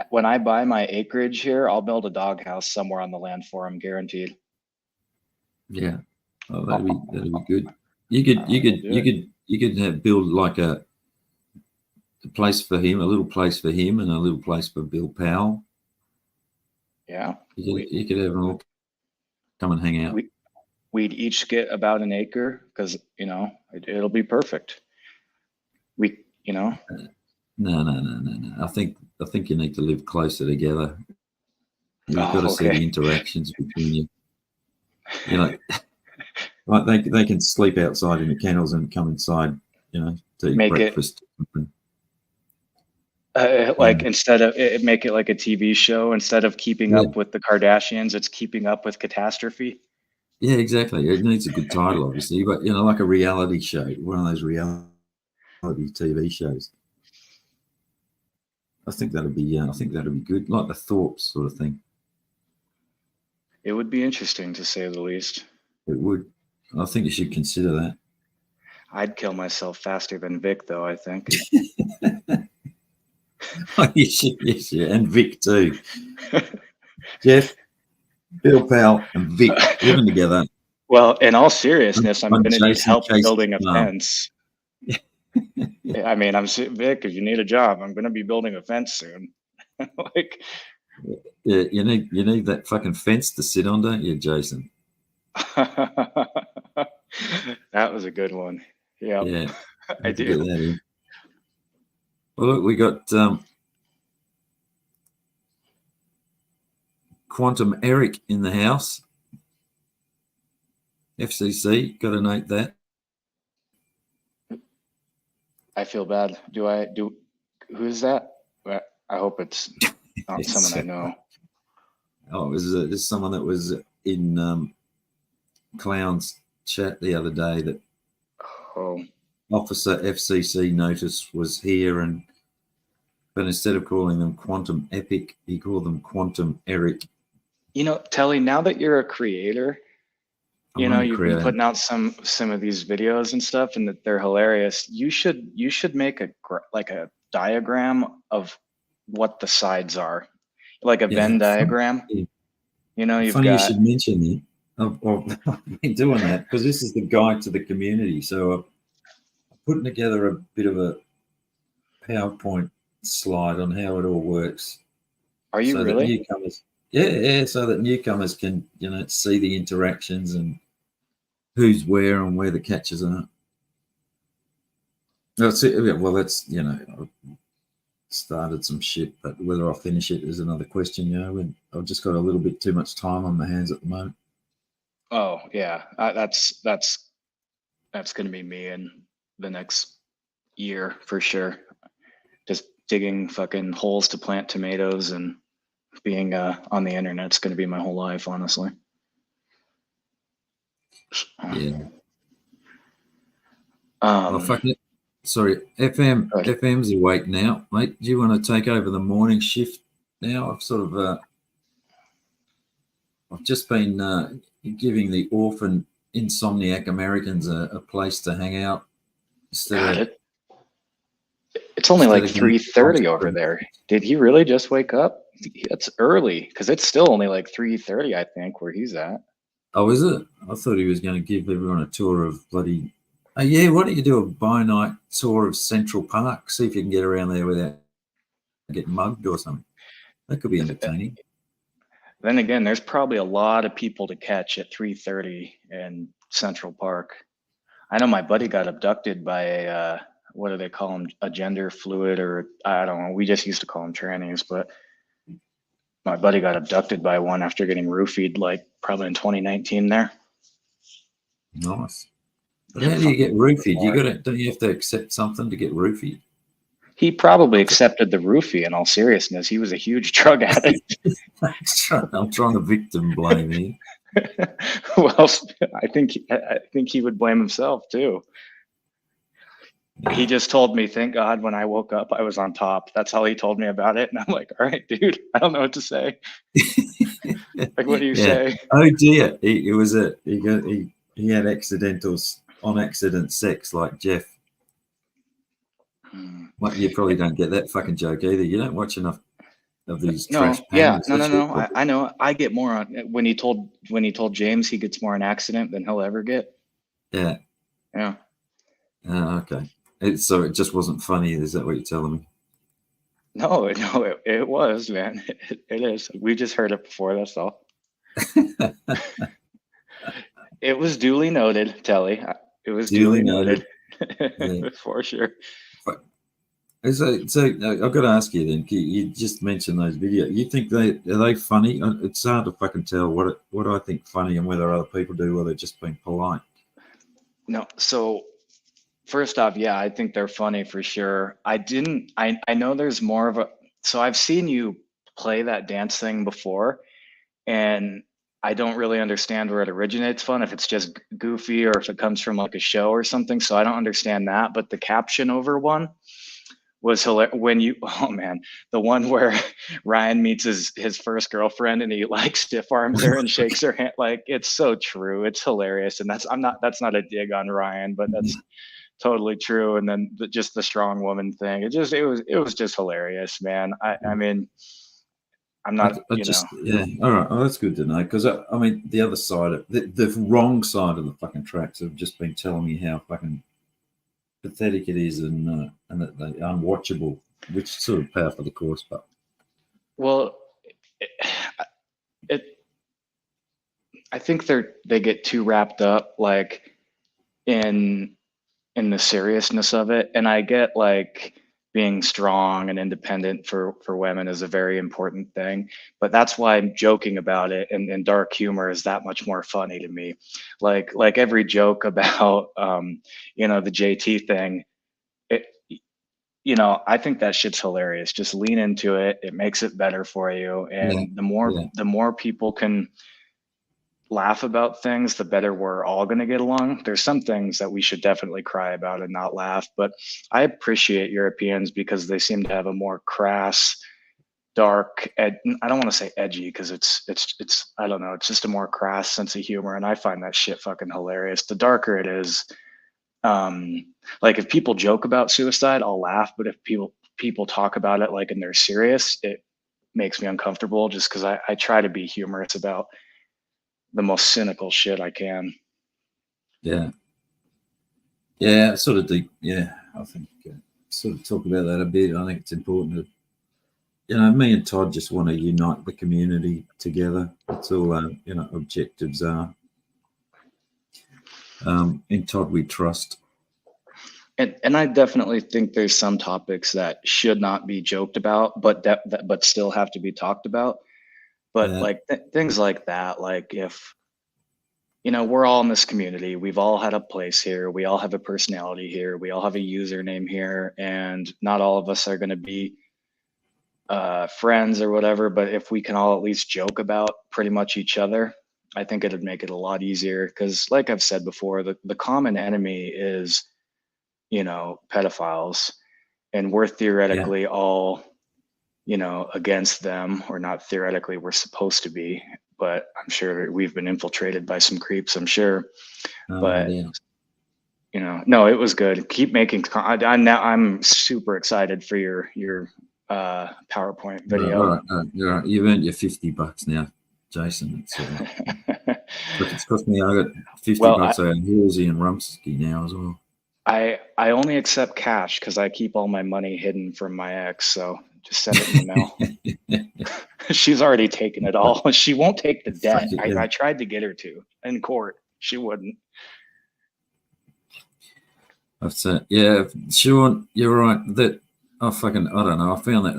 When I buy my acreage here, I'll build a doghouse somewhere on the land for him, guaranteed. Yeah, that'd be good. You could build like a place for him, a little place for him, and a little place for Bill Powell. Yeah, you could have them all come and hang out. We'd each get about an acre because it'll be perfect. No. I think you need to live closer together. You've got to see the interactions between you. Like they can sleep outside in the kennels and come inside, to eat breakfast. Instead of make it like a TV show, instead of keeping up with the Kardashians, it's keeping up with catastrophe. Yeah, exactly. It needs a good title, obviously, but like a reality show, one of those reality TV shows. I think that'd be good, like the Thorpes sort of thing. It would be interesting, to say the least. It would. I think you should consider that. I'd kill myself faster than Vic, though, I think. Yes, and Vic too. Jeff, Bill Powell, and Vic living together. Well, in all seriousness, I'm going to need help building a fence. I mean, Vic, if you need a job, I'm going to be building a fence soon. Like, Yeah, you need that fucking fence to sit on, don't you, Jason? that was a good one. Yep, Yeah, I need to get do. that in. Well, look, we got Quantum Eric in the house. FCC, got to note that. I feel bad. Who is that? I hope it's not someone I know. Oh, there's someone that was in Clown's chat the other day that Oh, Officer FCC notice was here, but instead of calling them Quantum Epic, he called them Quantum Eric. Telly, now that you're a creator, I'm not a you've been creator. putting out some of these videos and stuff, and that they're hilarious. You should make like a diagram of what the sides are, like a Yeah, Venn diagram. You've funny you got. should mention that. I've been doing that because this is the guide to the community. So I'm putting together a bit of a PowerPoint slide on how it all works, Are you so that really? newcomers, yeah, so that newcomers can see the interactions and who's where and where the catches are. That's it. Well, that's I've started some shit, but whether I'll finish it is another question. And I've just got a little bit too much time on my hands at the moment. Oh yeah, that's going to be me in the next year for sure. Just digging fucking holes to plant tomatoes and being on the internet's going to be my whole life, honestly. Yeah. Oh, Um, fuck it. Sorry, but FM's awake now, mate. Do you want to take over the morning shift now? I've just been giving the orphan insomniac Americans a place to hang out instead God, of it's only like going. 3:30 over there. Did he really just wake up? That's early because it's still only like 3:30, I think, where he's at. Oh, is it? I thought he was going to give everyone a tour of bloody. Oh, yeah, why don't you do a by-night tour of Central Park? See if you can get around there without getting mugged or something. That could be entertaining. Then again, there's probably a lot of people to catch at 3:30 in Central Park. I know my buddy got abducted by a what do they call them? A gender fluid, or I don't know. We just used to call them trannies, but my buddy got abducted by one after getting roofied, like probably in 2019 there. Nice. But how do you get roofied? Don't you have to accept something to get roofied? He probably accepted the roofie in all seriousness. He was a huge drug addict. I'm trying to victim blame here. Well, I think he would blame himself too. He just told me, thank God, when I woke up, I was on top. That's how he told me about it. And I'm like, all right, dude, I don't know what to say. Like, what do you say? Oh dear, he had on accident sex like Jeff. Well, you probably don't get that fucking joke either. You don't watch enough of these trash panels. No. I know. I get more on when he told James he gets more on accident than he'll ever get. Yeah. Yeah. Okay. So it just wasn't funny. Is that what you're telling me? No, it was, man. It is. We just heard it before. That's all. It was duly noted, Telly. It was duly noted. Yeah. For sure. So I've got to ask you then. You just mentioned those videos. You think are they funny? It's hard to fucking tell what I think funny and whether other people do, or they're just being polite. No. So first off, yeah, I think they're funny for sure. I know there's more of a. So I've seen you play that dance thing before, and I don't really understand where it originates from. If it's just goofy or if it comes from like a show or something. So I don't understand that. But the caption over one was hilarious when oh man, the one where Ryan meets his first girlfriend and he like stiff arms her and shakes her hand. Like, it's so true. It's hilarious. And that's not a dig on Ryan, but that's totally true. And then just the strong woman thing. It was just hilarious, man. I mean, I'm not, yeah. All right. Oh, that's good to know. Because I mean, the other side of the wrong side of the fucking tracks have just been telling me how fucking pathetic it is, and that they unwatchable, which is sort of par for the course. But Well, it, it I think they get too wrapped up like in the seriousness of it, and I get like being strong and independent for women is a very important thing, but that's why I'm joking about it, and dark humor is that much more funny to me. Like every joke about the JT thing, it, I think that shit's hilarious. Just lean into it. It makes it better for you. yeah, And the more yeah, the more people can laugh about things, the better we're all going to get along. There's some things that we should definitely cry about and not laugh, but I appreciate Europeans because they seem to have a more crass, dark, I don't want to say edgy because it's I don't know, it's just a more crass sense of humor, and I find that shit fucking hilarious. The darker it is, like if people joke about suicide, I'll laugh, but if people talk about it like and they're serious, it makes me uncomfortable just because I try to be humorous about the most cynical shit I can. yeah, yeah. Sort of deep. Yeah, I think sort of talk about that a bit. I think it's important to, me and Todd just want to unite the community together. That's all objectives are. In Todd we trust. And I definitely think there's some topics that should not be joked about, but still have to be talked about. But Yeah, like things like that, like if we're all in this community, we've all had a place here, we all have a personality here, we all have a username here, and not all of us are going to be friends or whatever. But if we can all at least joke about pretty much each other, I think it'd make it a lot easier. Because, like I've said before, the common enemy is pedophiles, and we're yeah. theoretically all against them, or not theoretically, we're supposed to be, but I'm sure we've been infiltrated by some creeps, I'm sure. No But doubt. no, it was good. Keep making I'm super excited for your PowerPoint All video. right, all right. You've earned your $50 now, Jason. It's cost me. I got Well, $50 out of Halsey and Rumsky now as well. I only accept cash because I keep all my money hidden from my ex, so just send it in the mail. She's already taken it all. She won't take the Fuck debt. it, I yeah. tried to get her to in court. She wouldn't. I've said, yeah, Sean, you're right. That I don't know. I found that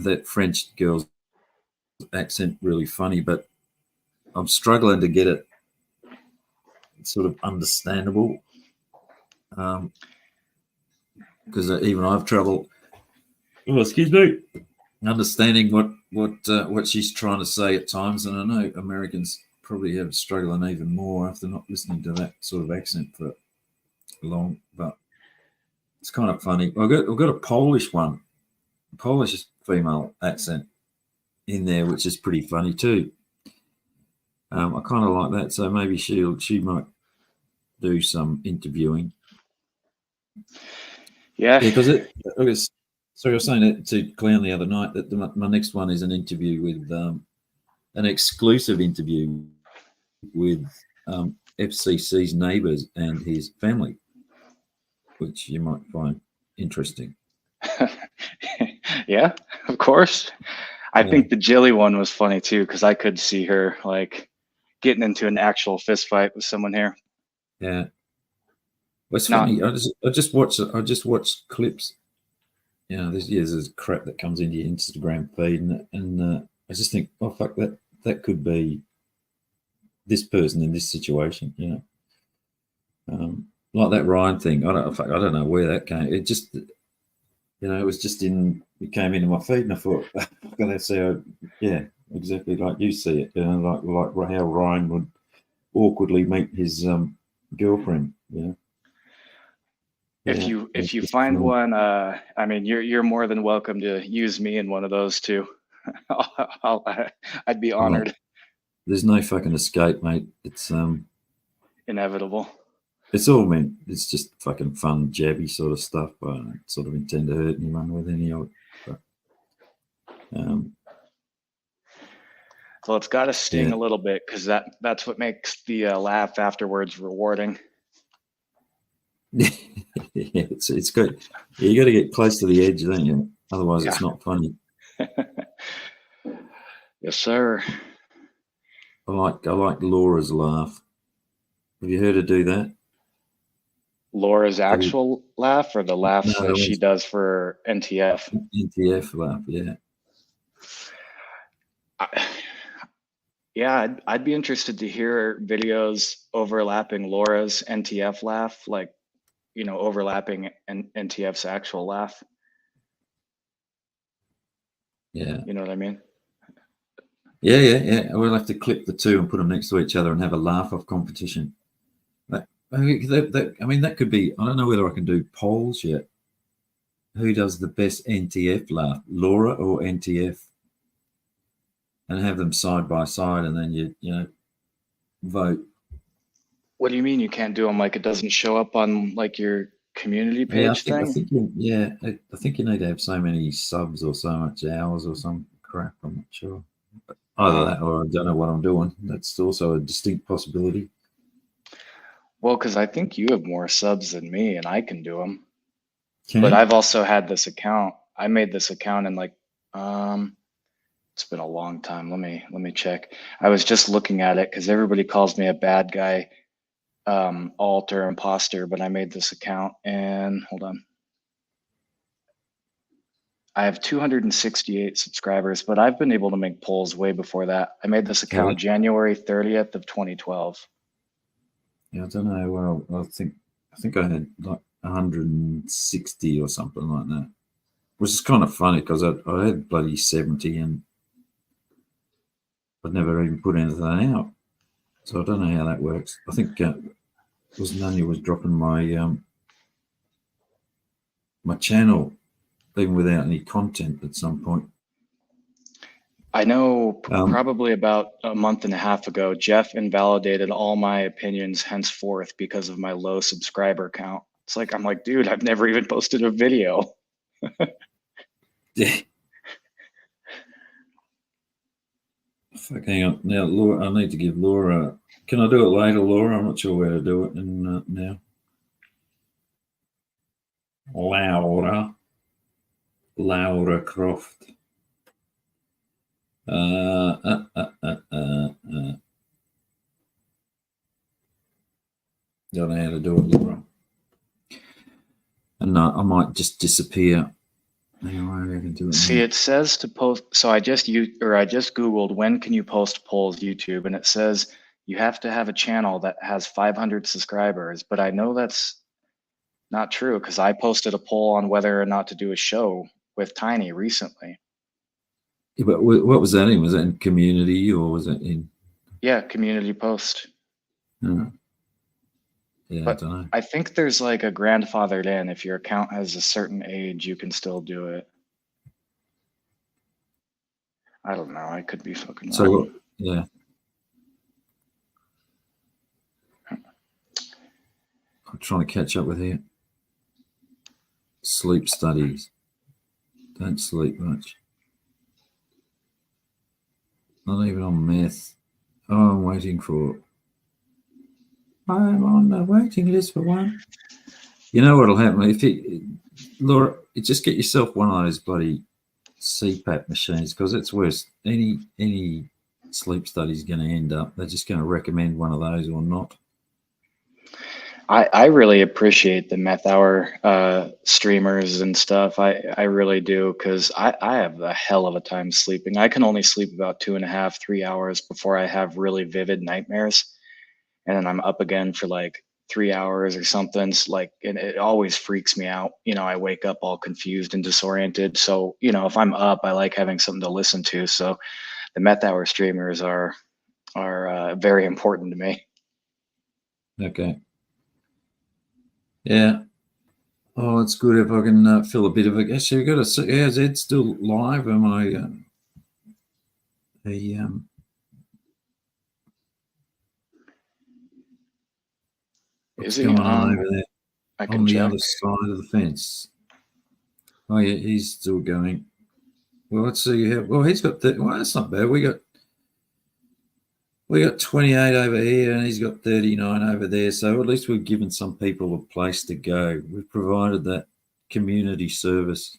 that French girl's accent really funny, but I'm struggling to get it sort of understandable. Because even I've trouble. Oh, excuse me. Understanding what she's trying to say at times, and I know Americans probably have struggling even more after not listening to that sort of accent for long. But it's kind of funny. I've got a Polish one, Polish female accent in there, which is pretty funny too. I kind of like that, so maybe she might do some interviewing. Yeah. Yeah, because I guess. So I was saying it to Clown the other night that my next one is an interview with an exclusive interview with FCC's neighbours and his family, which you might find interesting. Yeah, of course. I Yeah, think the Jilly one was funny too because I could see her like getting into an actual fist fight with someone here. yeah. Well, it's Not funny. I just watch clips. There's crap that comes into your Instagram feed, and I just think, oh fuck, that could be this person in this situation. Like that Ryan thing. I don't know where that came. It just, it was just it came into my feed, and I thought, that's how, yeah, exactly like you see it. Like how Ryan would awkwardly meet his girlfriend. Yeah, if it's you just find funny. one, I mean, you're more than welcome to use me in one of those too. I'd be Oh, honored. there's no fucking escape, mate. Inevitable. It's all meant. It's just fucking fun, jabby sort of stuff. But I don't sort of intend to hurt anyone with any of it. But um, Well, it's got to sting yeah, a little bit because that's what makes the laugh afterwards rewarding. Yeah, it's good. Yeah, you got to get close to the edge, don't you? Otherwise, Yeah. it's not funny. Yes, sir. I like Laura's laugh. Have you heard her do that? Laura's The, actual laugh or the laughs no, that the she one's does for NTF? NTF laugh. Yeah, I, yeah, I'd be interested to hear videos overlapping Laura's NTF laugh, like, overlapping NTF's actual laugh. yeah, You know what I mean? yeah. We'll have to clip the two and put them next to each other and have a laugh-off competition. I mean, that could be. I don't know whether I can do polls yet. Who does the best NTF laugh, Laura or NTF? And have them side by side, and then you vote. What do you mean you can't do them? Like it doesn't show up on like your community Yeah, page thing? I think you need to have so many subs or so much hours or some crap. I'm not sure. Either Oh, that or I don't know what I'm doing. That's also a distinct possibility. well, because I think you have more subs than me and I can do them. But Can I've also had this account. I made this account in like, it's been a long time. Let me check. I was just looking at it because everybody calls me a bad guy, alt or imposter, but I made this account and hold on. I have 268 subscribers, but I've been able to make polls way before that. I made this have account it? January 30th of 2012. Yeah, I don't know. Well, I think I had like 160 or something like that, which is kind of funny because I had bloody 70 and I'd never even put anything out. So I don't know how that works. I think was Nanya was dropping my channel even without any content at some point. I know Um, probably about a month and a half ago, Jeff invalidated all my opinions henceforth because of my low subscriber count. It's like, I'm like, dude, I've never even posted a video. yeah. Fuck, hang on. Now, Laura, I need to give Laura. Can I do it later, Laura? I'm not sure where to do it now. Laura Croft. Uh, uh, uh, uh, uh, uh. Don't know how to do it, Laura. And I might just disappear. Anyway, I can do it See, now. it says to post. So I just Googled when can you post polls YouTube, and it says you have to have a channel that has 500 subscribers. But I know that's not true because I posted a poll on whether or not to do a show with Tiny recently. Yeah, but what was that in? Was that in community or was it in? Yeah, community post. Yeah, I But don't know. I think there's like a grandfathered in. If your account has a certain age, you can still do it. I don't know. I could be fucking wrong. So yeah, I'm trying to catch up with here. Sleep studies. Don't sleep much. Not even on meth. Oh, I'm waiting for. I'm on the waiting list for one. You know what'll happen if Laura, you just get yourself one of those bloody CPAP machines because it's worse. Any sleep study is going to end up. They're just going to recommend one of those or not. I really appreciate the meth hour streamers and stuff. I really do because I have a hell of a time sleeping. I can only sleep about 2.5, 3 hours before I have really vivid nightmares. And then I'm up again for like 3 hours or something. It's like, and it always freaks me out. I wake up all confused and disoriented. So, if I'm up, I like having something to listen to. So the meth hour streamers are very important to me. Okay. Yeah. Oh, it's good if I can fill a bit of it. Actually, we've got to see. Yeah, is Ed still live? Am I? Is What's he going on on? over there I can on the check. other side of the fence? Oh yeah, he's still going. Well, let's see. Well, he's got that. Well, that's not bad. We got We got 28 over here and he's got 39 over there. So at least we've given some people a place to go. We've provided that community service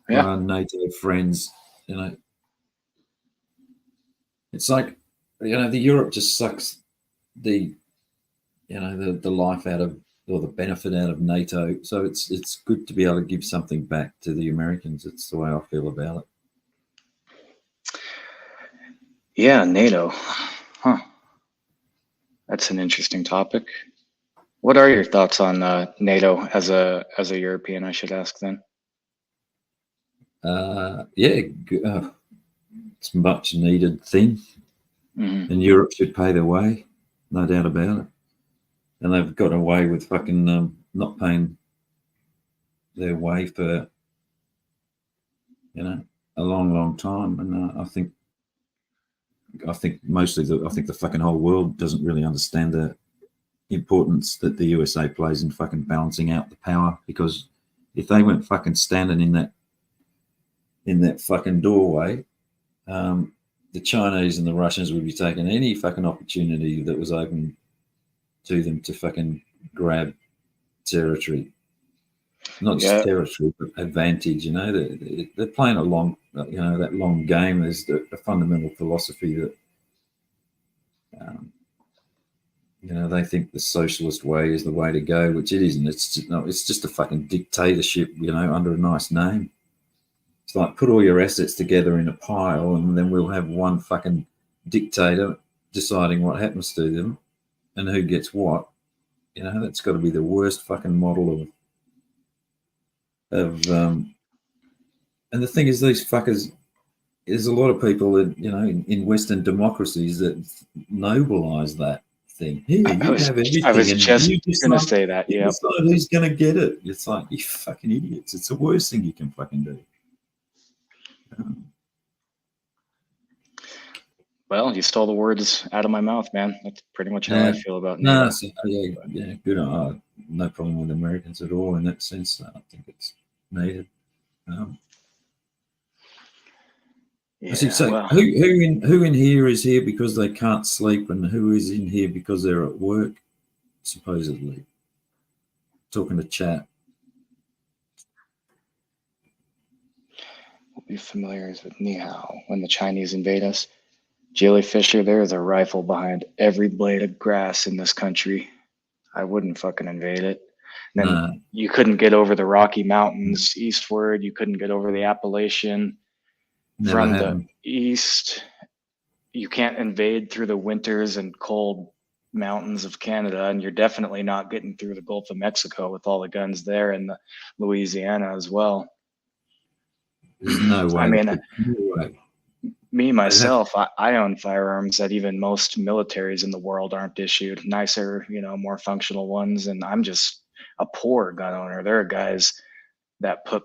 for Yeah. our NATO friends. You know, it's like, the Europe just sucks the, the life out of, or the benefit out of NATO. So it's good to be able to give something back to the Americans. It's the way I feel about it. Yeah, NATO. Huh. That's an interesting topic. What are your thoughts on NATO as a European? I should ask then. It's a much needed thing, and Europe should pay their way, no doubt about it. And they've got away with fucking not paying their way for a long time, and I think mostly the fucking whole world doesn't really understand the importance that the USA plays in fucking balancing out the power. Because if they weren't fucking standing in that fucking doorway, the Chinese and the Russians would be taking any fucking opportunity that was open to them to fucking grab territory. Not just territory, but advantage. They're playing a long, that long game. There's a fundamental philosophy that, they think the socialist way is the way to go, which it isn't. It's just a fucking dictatorship, under a nice name. It's like, put all your assets together in a pile, and then we'll have one fucking dictator deciding what happens to them and who gets what. That's got to be the worst fucking model of and the thing is, these fuckers, there's a lot of people that, in Western democracies that nobilize that thing. Here, you have everything. I was just going to say that, yeah. Who's going to get it? It's like, you fucking idiots. It's the worst thing you can fucking do. Well, you stole the words out of my mouth, man. That's pretty much how I feel about NATO. Yeah, good. No problem with Americans at all in that sense. I think it's needed. Who in here is here because they can't sleep, and who is in here because they're at work, supposedly? Talking to chat. We'll be familiar with Ni Hao when the Chinese invade us. Jelly Fisher, there is a rifle behind every blade of grass in this country. I wouldn't fucking invade it. And then you couldn't get over the Rocky Mountains eastward. You couldn't get over the Appalachian. From the east. You can't invade through the winters and cold mountains of Canada, and you're definitely not getting through the Gulf of Mexico with all the guns there, and the Louisiana as well. There's no way. I mean, me, myself, I own firearms that even most militaries in the world aren't issued. Nicer, more functional ones. And I'm just a poor gun owner. There are guys that put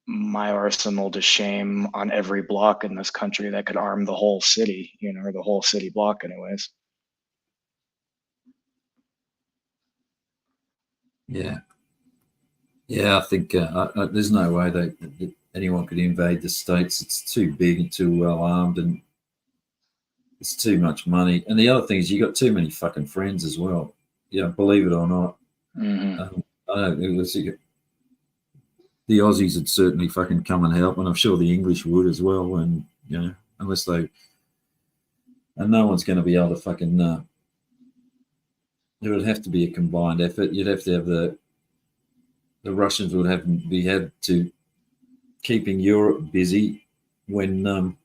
my arsenal to shame on every block in this country that could arm the whole city, or the whole city block anyways. Yeah. Yeah, I think there's no way that anyone could invade the States. It's too big and too well armed, and it's too much money. And the other thing is, you got too many fucking friends as well. Believe it or not. Mm-hmm. I don't think the Aussies would certainly fucking come and help, and I'm sure the English would as well. And unless they, and no one's going to be able to fucking. There would have to be a combined effort. You'd have to have the Russians would have to keeping Europe busy when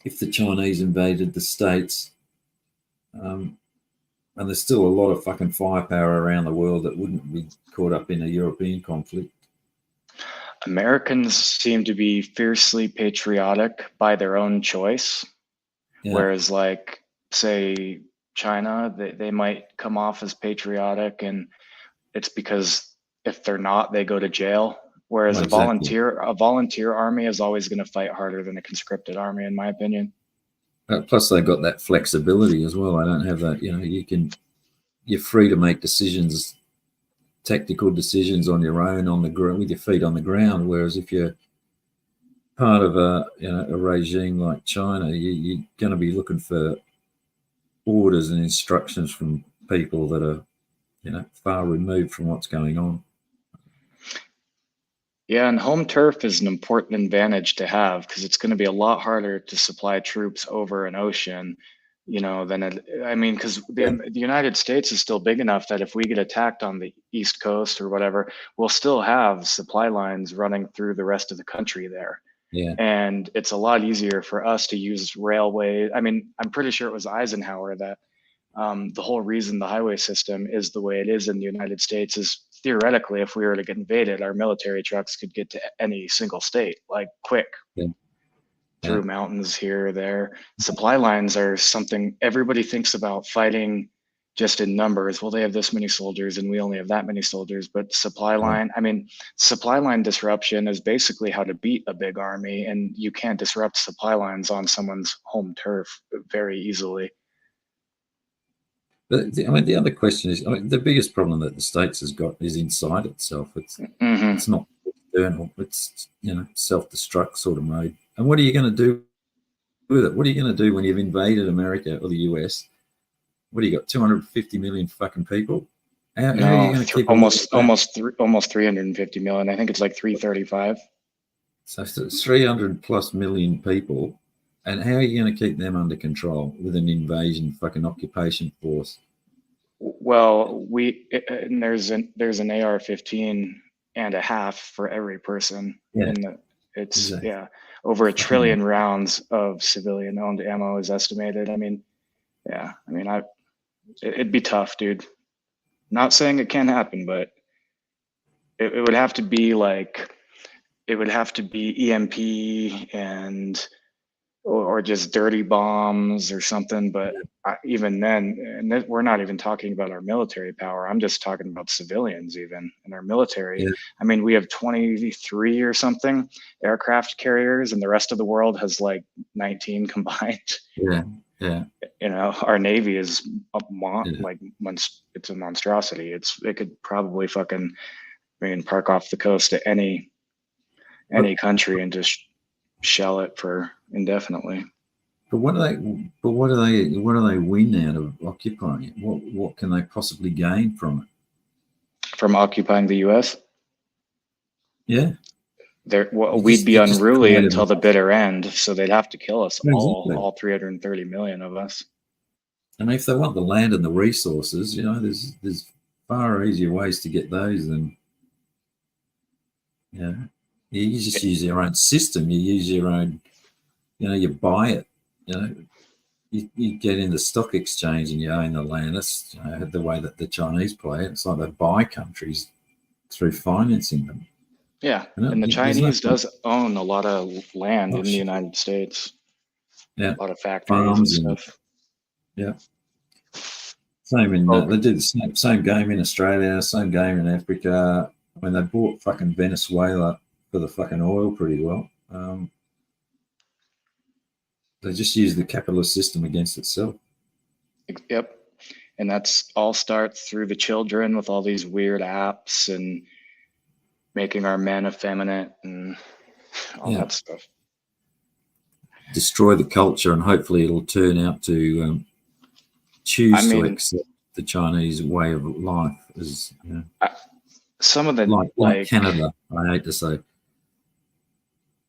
if the Chinese invaded the States, and there's still a lot of fucking firepower around the world that wouldn't be caught up in a European conflict. Americans seem to be fiercely patriotic by their own choice, whereas, like, say, China, they might come off as patriotic, and it's because if they're not, they go to jail. Whereas a volunteer army is always going to fight harder than a conscripted army, in my opinion. Plus, they've got that flexibility as well. I don't have that. You're free to make decisions, tactical decisions on your own, on the ground, with your feet on the ground. Whereas if you're part of a regime like China, you're going to be looking for orders and instructions from people that are, far removed from what's going on. Yeah, and home turf is an important advantage to have because it's going to be a lot harder to supply troops over an ocean, than I mean, because the United States is still big enough that if we get attacked on the East Coast or whatever, we'll still have supply lines running through the rest of the country there. Yeah, And it's a lot easier for us to use railway. I mean, I'm pretty sure it was Eisenhower that the whole reason the highway system is the way it is in the United States is theoretically, if we were to get invaded, our military trucks could get to any single state, like quick, yeah, through yeah, mountains here or there. Supply lines are something everybody thinks about fighting just in numbers. Well, they have this many soldiers and we only have that many soldiers. But yeah. supply line disruption is basically how to beat a big army, and you can't disrupt supply lines on someone's home turf very easily. The other question is, the biggest problem that the states has got is inside itself. It's not external. It's self-destruct sort of mode. And what are you going to do with it? What are you going to do when you've invaded America or the US? What do you got? 250 million fucking people. How are you No, going to keep all almost of that? almost 350 million. I think it's like 335. So it's 300 plus million people. And how are you going to keep them under control with an invasion fucking occupation force? Well, and there's an AR-15 and a half for every person Yeah, in the. It's exactly. yeah, over a Fucking trillion rounds of civilian-owned ammo is estimated. I mean, yeah, I mean, it'd be tough, dude. Not saying it can't happen, but it would have to be like it would have to be EMP and or just dirty bombs or something. But even then, and we're not even talking about our military power. I'm just talking about civilians, even in our military. yeah, I mean, we have 23 or something aircraft carriers, and the rest of the world has like 19 combined. yeah, yeah, Our Navy is yeah. it's a monstrosity. It could probably fucking, park off the coast to any But country and just shell it for indefinitely. but what do they? But what do they? What do they win out of occupying it? What can they possibly gain from it? From occupying the U.S., Yeah, we'd be you just unruly created. until the bitter end, so they'd have to kill us Exactly. all 330 million of us. And if they want the land and the resources, there's far easier ways to get those than you just use your own system. You use your own. You buy it. You get in the stock exchange and you own the land. That's the way that the Chinese play it. It's like they buy countries through financing them. Yeah, and the There's no Chinese does own a lot of land in the shit. United States, Yeah, a lot of factories and farms and stuff. yeah. Same in Oh, they did the same game in Australia, same game in Africa. I mean, they bought fucking Venezuela for the fucking oil pretty well. They just use the capitalist system against itself. yep. And that's all starts through the children with all these weird apps and making our men effeminate and all Yeah, that stuff. destroy the culture, and hopefully it'll turn out to I choose to mean, accept the Chinese way of life as some of the like Canada. I hate to say,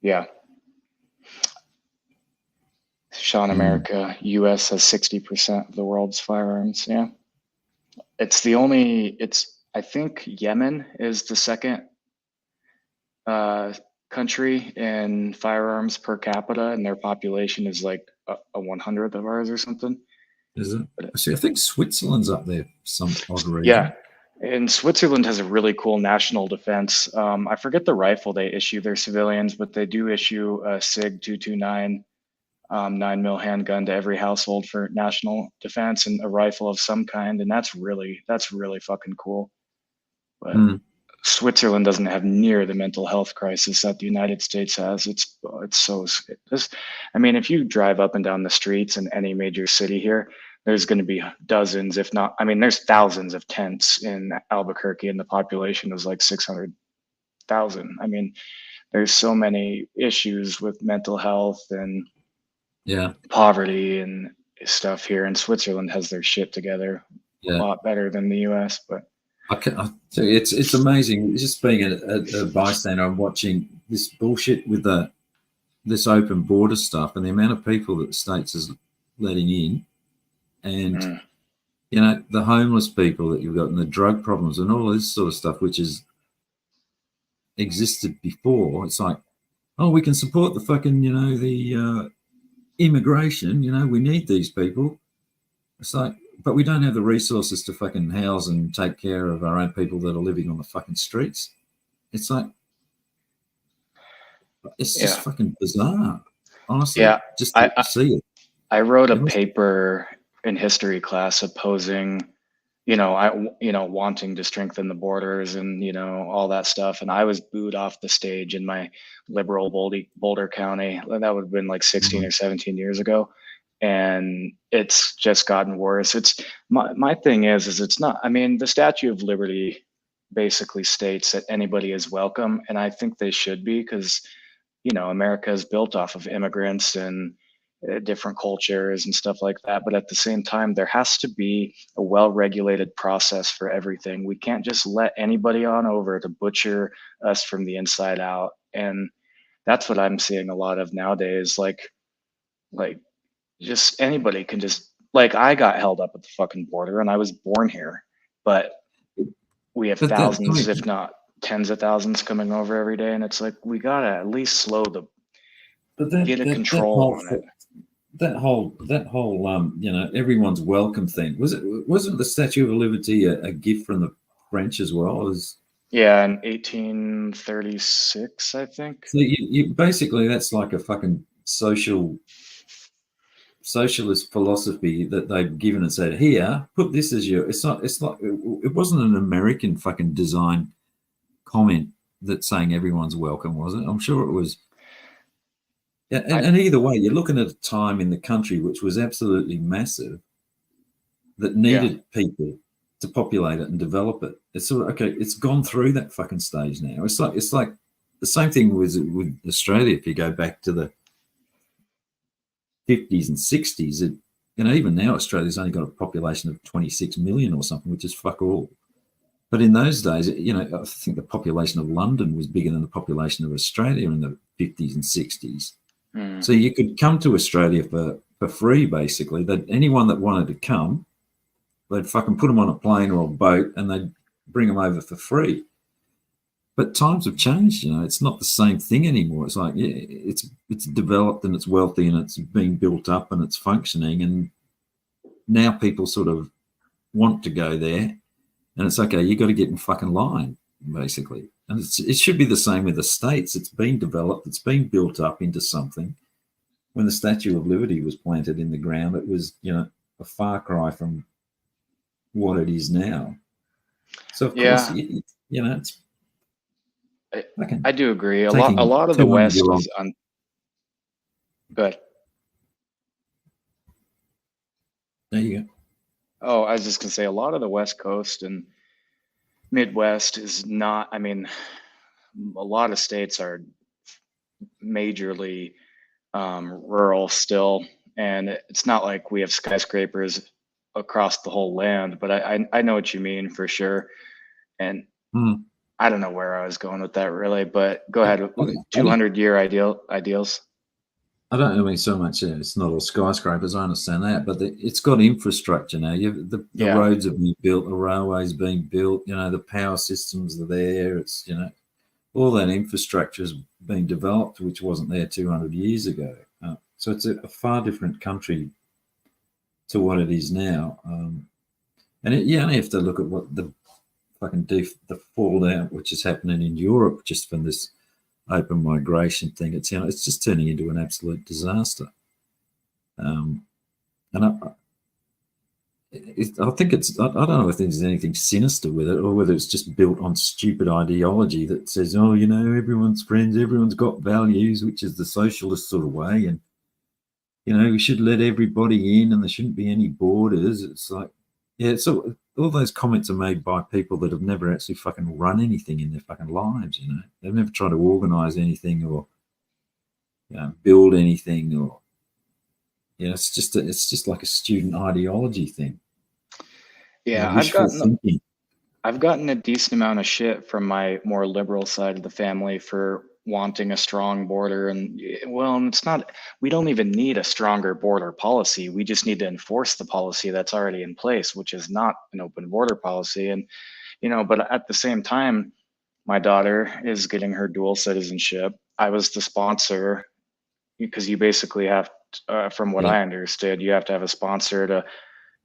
yeah. Sean, mm. America, US has 60% of the world's firearms. Yeah. I think Yemen is the second uh, country in firearms per capita, and their population is like a 100th of ours or something. Is it? But See, I think Switzerland's up there for some odd yeah, reason. and Switzerland has a really cool national defense. I forget the rifle they issue their civilians, but they do issue a SIG 229 9 mil handgun to every household for national defense and a rifle of some kind, and that's really fucking cool. But Mm. Switzerland doesn't have near the mental health crisis that the United States has. I mean, if you drive up and down the streets in any major city here, there's going to be dozens, if not, I mean, there's thousands of tents in Albuquerque, and the population is like 600,000. I mean, there's so many issues with mental health and Yeah, poverty, and stuff here, and Switzerland has their shit together a Yeah. lot better than the US. But I tell you, it's amazing. Just being a bystander, I'm watching this bullshit with this open border stuff and the amount of people that the states is letting in, and the homeless people that you've got, and the drug problems, and all this sort of stuff, which has existed before. It's like, oh, we can support the fucking, the immigration. We need these people. It's like, but we don't have the resources to fucking house and take care of our own people that are living on the fucking streets. It's like, it's just fucking bizarre. Honestly, yeah, just to see it. I wrote a paper in history class opposing, wanting to strengthen the borders and, all that stuff. And I was booed off the stage in my liberal Boulder County. That would have been like 16 or 17 years ago. And it's just gotten worse. It's my thing is it's not, I mean, the Statue of Liberty basically states that anybody is welcome. And I think they should be, because, America is built off of immigrants and different cultures and stuff like that. But at the same time, there has to be a well-regulated process for everything. We can't just let anybody on over to butcher us from the inside out. And that's what I'm seeing a lot of nowadays. Like just anybody can just, like, I got held up at the fucking border and I was born here, but we have thousands, if not tens of thousands coming over every day. And it's like, we gotta at least slow the, get a control on it. That whole everyone's welcome thing, wasn't the Statue of Liberty a gift from the French as well? Yeah, in 1836, I think. So you basically, that's like a fucking socialist philosophy that they've given and said, here, put this as your. It's like it wasn't an American fucking design comment that's saying everyone's welcome, was it? I'm sure it was. Yeah, and either way, you're looking at a time in the country which was absolutely massive, that needed people to populate it and develop it. It's sort of, okay, it's gone through that fucking stage now. It's like the same thing with Australia. If you go back to the 50s and 60s, even now Australia's only got a population of 26 million or something, which is fuck all. But in those days, I think the population of London was bigger than the population of Australia in the 50s and 60s. So you could come to Australia for free, basically. That anyone that wanted to come, they'd fucking put them on a plane or a boat and they'd bring them over for free. But times have changed, it's not the same thing anymore. It's like, it's developed and it's wealthy and it's being built up and it's functioning. And now people sort of want to go there, and it's okay, you got to get in fucking line, basically. And it should be the same with the states. It's been developed, it's been built up into something. When the Statue of Liberty was planted in the ground, it was, a far cry from what it is now. So of course, it's. I do agree. A lot of the West is on. Good. There you go. Oh, I was just gonna say a lot of the West Coast and Midwest is not. I mean, a lot of states are majorly rural still, and it's not like we have skyscrapers across the whole land. But I know what you mean for sure, and I don't know where I was going with that really. But go ahead. 200-year ideals. I don't mean so much. It's not all skyscrapers. I understand that, but it's got infrastructure now. The roads have been built, the railways being built. The power systems are there. It's all that infrastructure has been developed, which wasn't there 200 years ago. So it's a far different country to what it is now. And you only have to look at what the fucking the fallout which is happening in Europe just from this open migration thing. It's it's just turning into an absolute disaster. And I think I don't know if there's anything sinister with it, or whether it's just built on stupid ideology that says, oh, everyone's friends, everyone's got values, which is the socialist sort of way, and we should let everybody in and there shouldn't be any borders. It's like, so all those comments are made by people that have never actually fucking run anything in their fucking lives. They've never tried to organize anything or build anything or it's just like a student ideology thing. Yeah, Wishful thinking. I've gotten a decent amount of shit from my more liberal side of the family for wanting a strong border. And well, it's not, we don't even need a stronger border policy. We just need to enforce the policy that's already in place, which is not an open border policy. And, but at the same time, my daughter is getting her dual citizenship. I was the sponsor because you basically have, from what Yeah. I understood, you have to have a sponsor to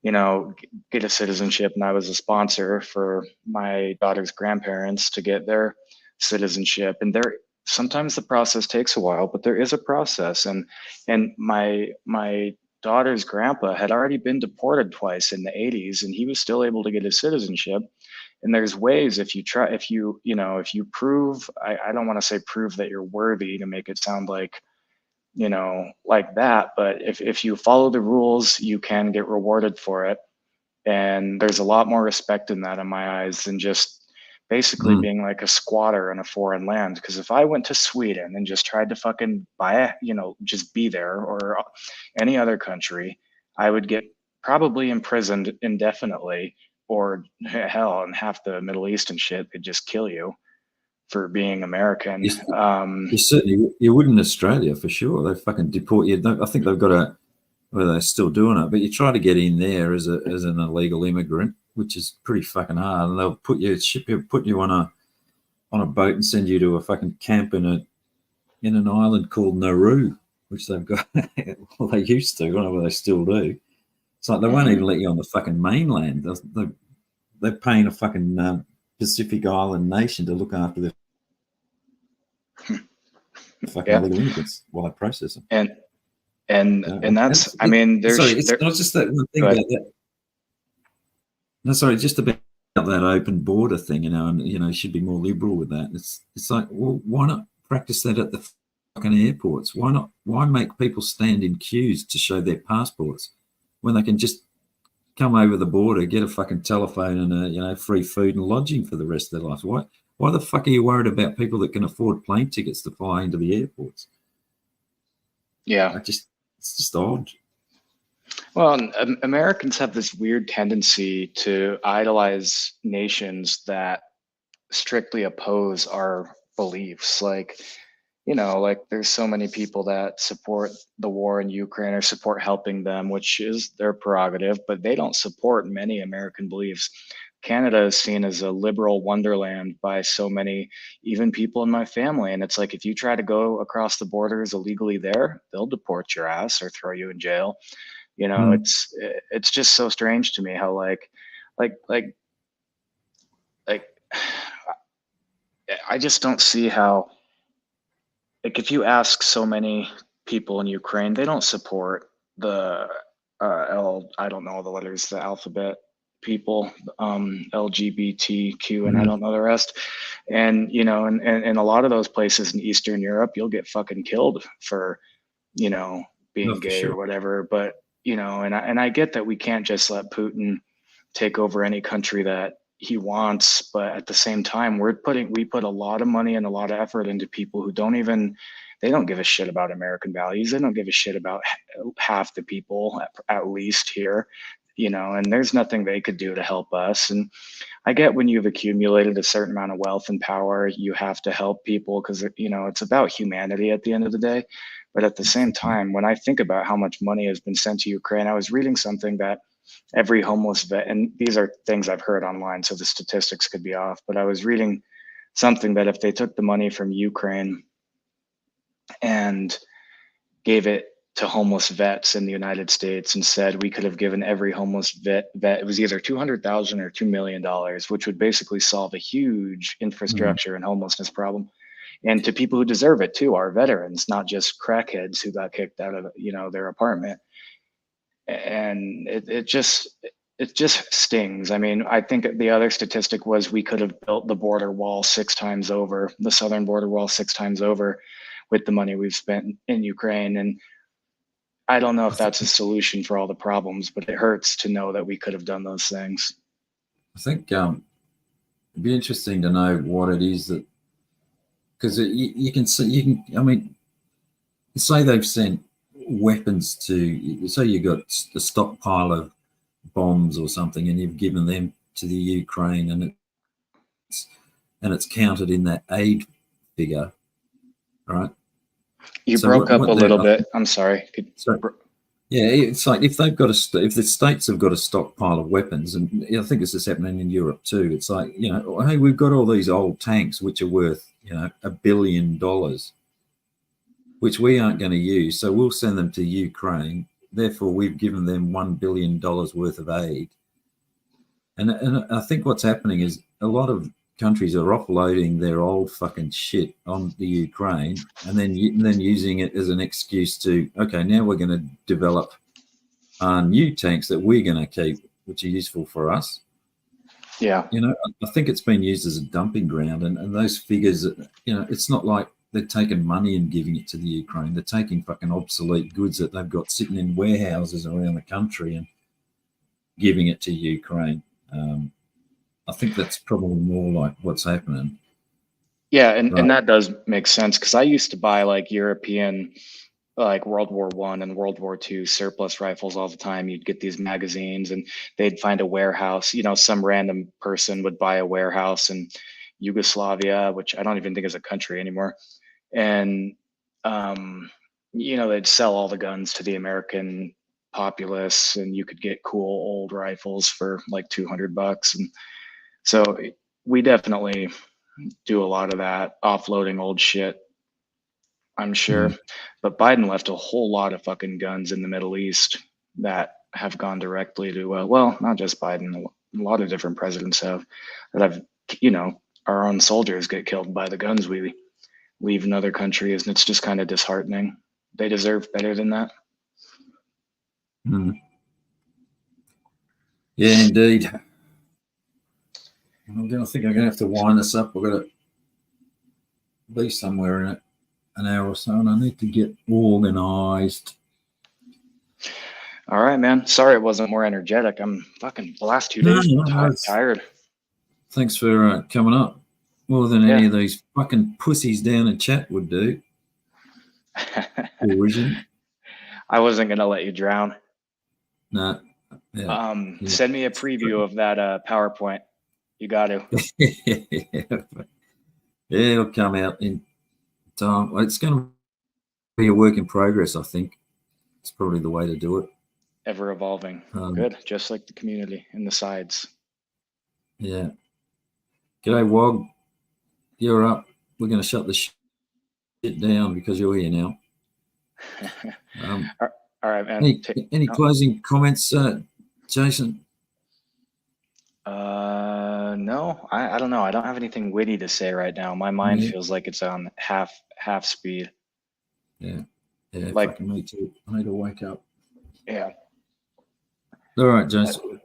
get a citizenship. And I was a sponsor for my daughter's grandparents to get their citizenship. And sometimes the process takes a while, but there is a process. And my daughter's grandpa had already been deported twice in the 80s, and he was still able to get his citizenship. And there's ways, if you try, if you prove, I don't want to say prove that you're worthy to make it sound like, like that. But if you follow the rules, you can get rewarded for it. And there's a lot more respect in that in my eyes than just basically being like a squatter in a foreign land. Because if I went to Sweden and just tried to fucking just be there, or any other country, I would get probably imprisoned indefinitely, or hell, in half the Middle East and shit, they'd just kill you for being American. You certainly you would in Australia for sure. They fucking deport you. I think they've got a, well, they're still doing it, but you try to get in there as an illegal immigrant, which is pretty fucking hard, and they'll put you on a boat and send you to a fucking camp in an island called Nauru, which they've got. Well, they used to. I don't know whether they still do. It's like they won't even let you on the fucking mainland. They're paying a fucking Pacific Island nation to look after the fucking illegal immigrants while they process them. And that's, I mean, it's not just that one thing about that. No, sorry, just about that open border thing, and you should be more liberal with that. It's like, well, why not practice that at the fucking airports? Why make people stand in queues to show their passports when they can just come over the border, get a fucking telephone and free food and lodging for the rest of their lives? Why the fuck are you worried about people that can afford plane tickets to fly into the airports? Yeah. It's just odd. Well, Americans have this weird tendency to idolize nations that strictly oppose our beliefs. Like, there's so many people that support the war in Ukraine or support helping them, which is their prerogative, but they don't support many American beliefs. Canada is seen as a liberal wonderland by so many, even people in my family. And it's like, if you try to go across the borders illegally there, they'll deport your ass or throw you in jail. It's just so strange to me how like I just don't see how, like, if you ask so many people in Ukraine, they don't support the I don't know the letters, the alphabet people, LGBTQ, and I don't know the rest. And and a lot of those places in Eastern Europe, you'll get fucking killed for being gay or whatever. But and I get that we can't just let Putin take over any country that he wants, but at the same time, we put a lot of money and a lot of effort into people who they don't give a shit about American values. They don't give a shit about half the people, at least here, and there's nothing they could do to help us. And I get, when you've accumulated a certain amount of wealth and power, you have to help people because it's about humanity at the end of the day. But at the same time, when I think about how much money has been sent to Ukraine, I was reading something that every homeless vet, and these are things I've heard online, so the statistics could be off, but I was reading something that if they took the money from Ukraine and gave it to homeless vets in the United States and said we could have given every homeless vet, it was either 200,000 or $2 million, which would basically solve a huge infrastructure and homelessness problem. And to people who deserve it too, our veterans, not just crackheads who got kicked out of their apartment. And it just stings. I mean, I think the other statistic was we could have built the border wall 6 times over, the southern border wall 6 times over, with the money we've spent in Ukraine. And I don't know if that's a solution for all the problems, but it hurts to know that we could have done those things. I think it'd be interesting to know what it is that, because you can see, I mean, say they've sent weapons to, say you got a stockpile of bombs or something, and you've given them to the Ukraine, and it's counted in that aid figure, right? You So broke up a little I bit. think- I'm sorry. Yeah, it's like if they've got if the states have got a stockpile of weapons, and I think this is happening in Europe too. It's like, hey, we've got all these old tanks which are worth $1 billion, which we aren't going to use, so we'll send them to Ukraine. Therefore, we've given them $1 billion worth of aid. And I think what's happening is a lot of countries are offloading their old fucking shit on the Ukraine, and then using it as an excuse to, okay, now we're going to develop new tanks that we're going to keep, which are useful for us. Yeah. I think it's been used as a dumping ground, and those figures, it's not like they're taking money and giving it to the Ukraine. They're taking fucking obsolete goods that they've got sitting in warehouses around the country and giving it to Ukraine. I think that's probably more like what's happening. Yeah, and, Right. and that does make sense, because I used to buy like European, like World War I and World War II surplus rifles all the time. You'd get these magazines and they'd find a warehouse. Some random person would buy a warehouse in Yugoslavia, which I don't even think is a country anymore. And, they'd sell all the guns to the American populace, and you could get cool old rifles for like $200. And so we definitely do a lot of that, offloading old shit, I'm sure. But Biden left a whole lot of fucking guns in the Middle East that have gone directly to, well, not just Biden, a lot of different presidents have, that have, our own soldiers get killed by the guns we leave in other countries. And it's just kind of disheartening. They deserve better than that. Yeah, indeed. I think I'm going to have to wind this up. We've got to be somewhere in an hour or so, and I need to get organised. All right, man. Sorry it wasn't more energetic. I'm fucking the last 2 days tired. Thanks for coming up. More than any of these fucking pussies down in chat would do. I wasn't going to let you drown. No. Yeah. Send me a preview of that PowerPoint. You got to. Yeah, it'll come out in time. It's going to be a work in progress, I think. It's probably the way to do it. Ever evolving. Good. Just like the community and the sides. Yeah. G'day, Wog. You're up. We're going to shut the shit down because you're here now. All right, man. Any closing comments, Jason? No, I don't know. I don't have anything witty to say right now. My mind feels like it's on half speed. Yeah, like fucking me too. I need to wake up. Yeah. All right, Jason.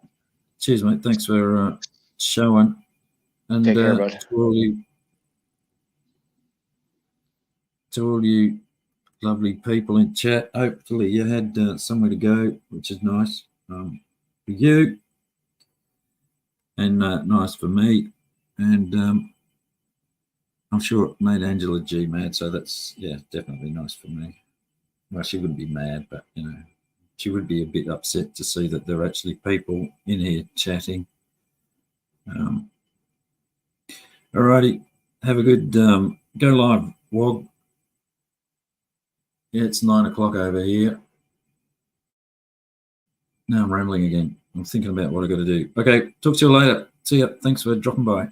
Cheers, mate. Thanks for showing. And take care, bud. To all you lovely people in chat, hopefully you had somewhere to go, which is nice for you, and nice for me, and I'm sure it made Angela G mad, so that's definitely nice for me. Well, she wouldn't be mad, but she would be a bit upset to see that there are actually people in here chatting. Alrighty, have a good go live, Wog. Yeah, it's 9 o'clock over here. Now I'm rambling again. I'm thinking about what I got to do. Okay, talk to you later. See ya. Thanks for dropping by.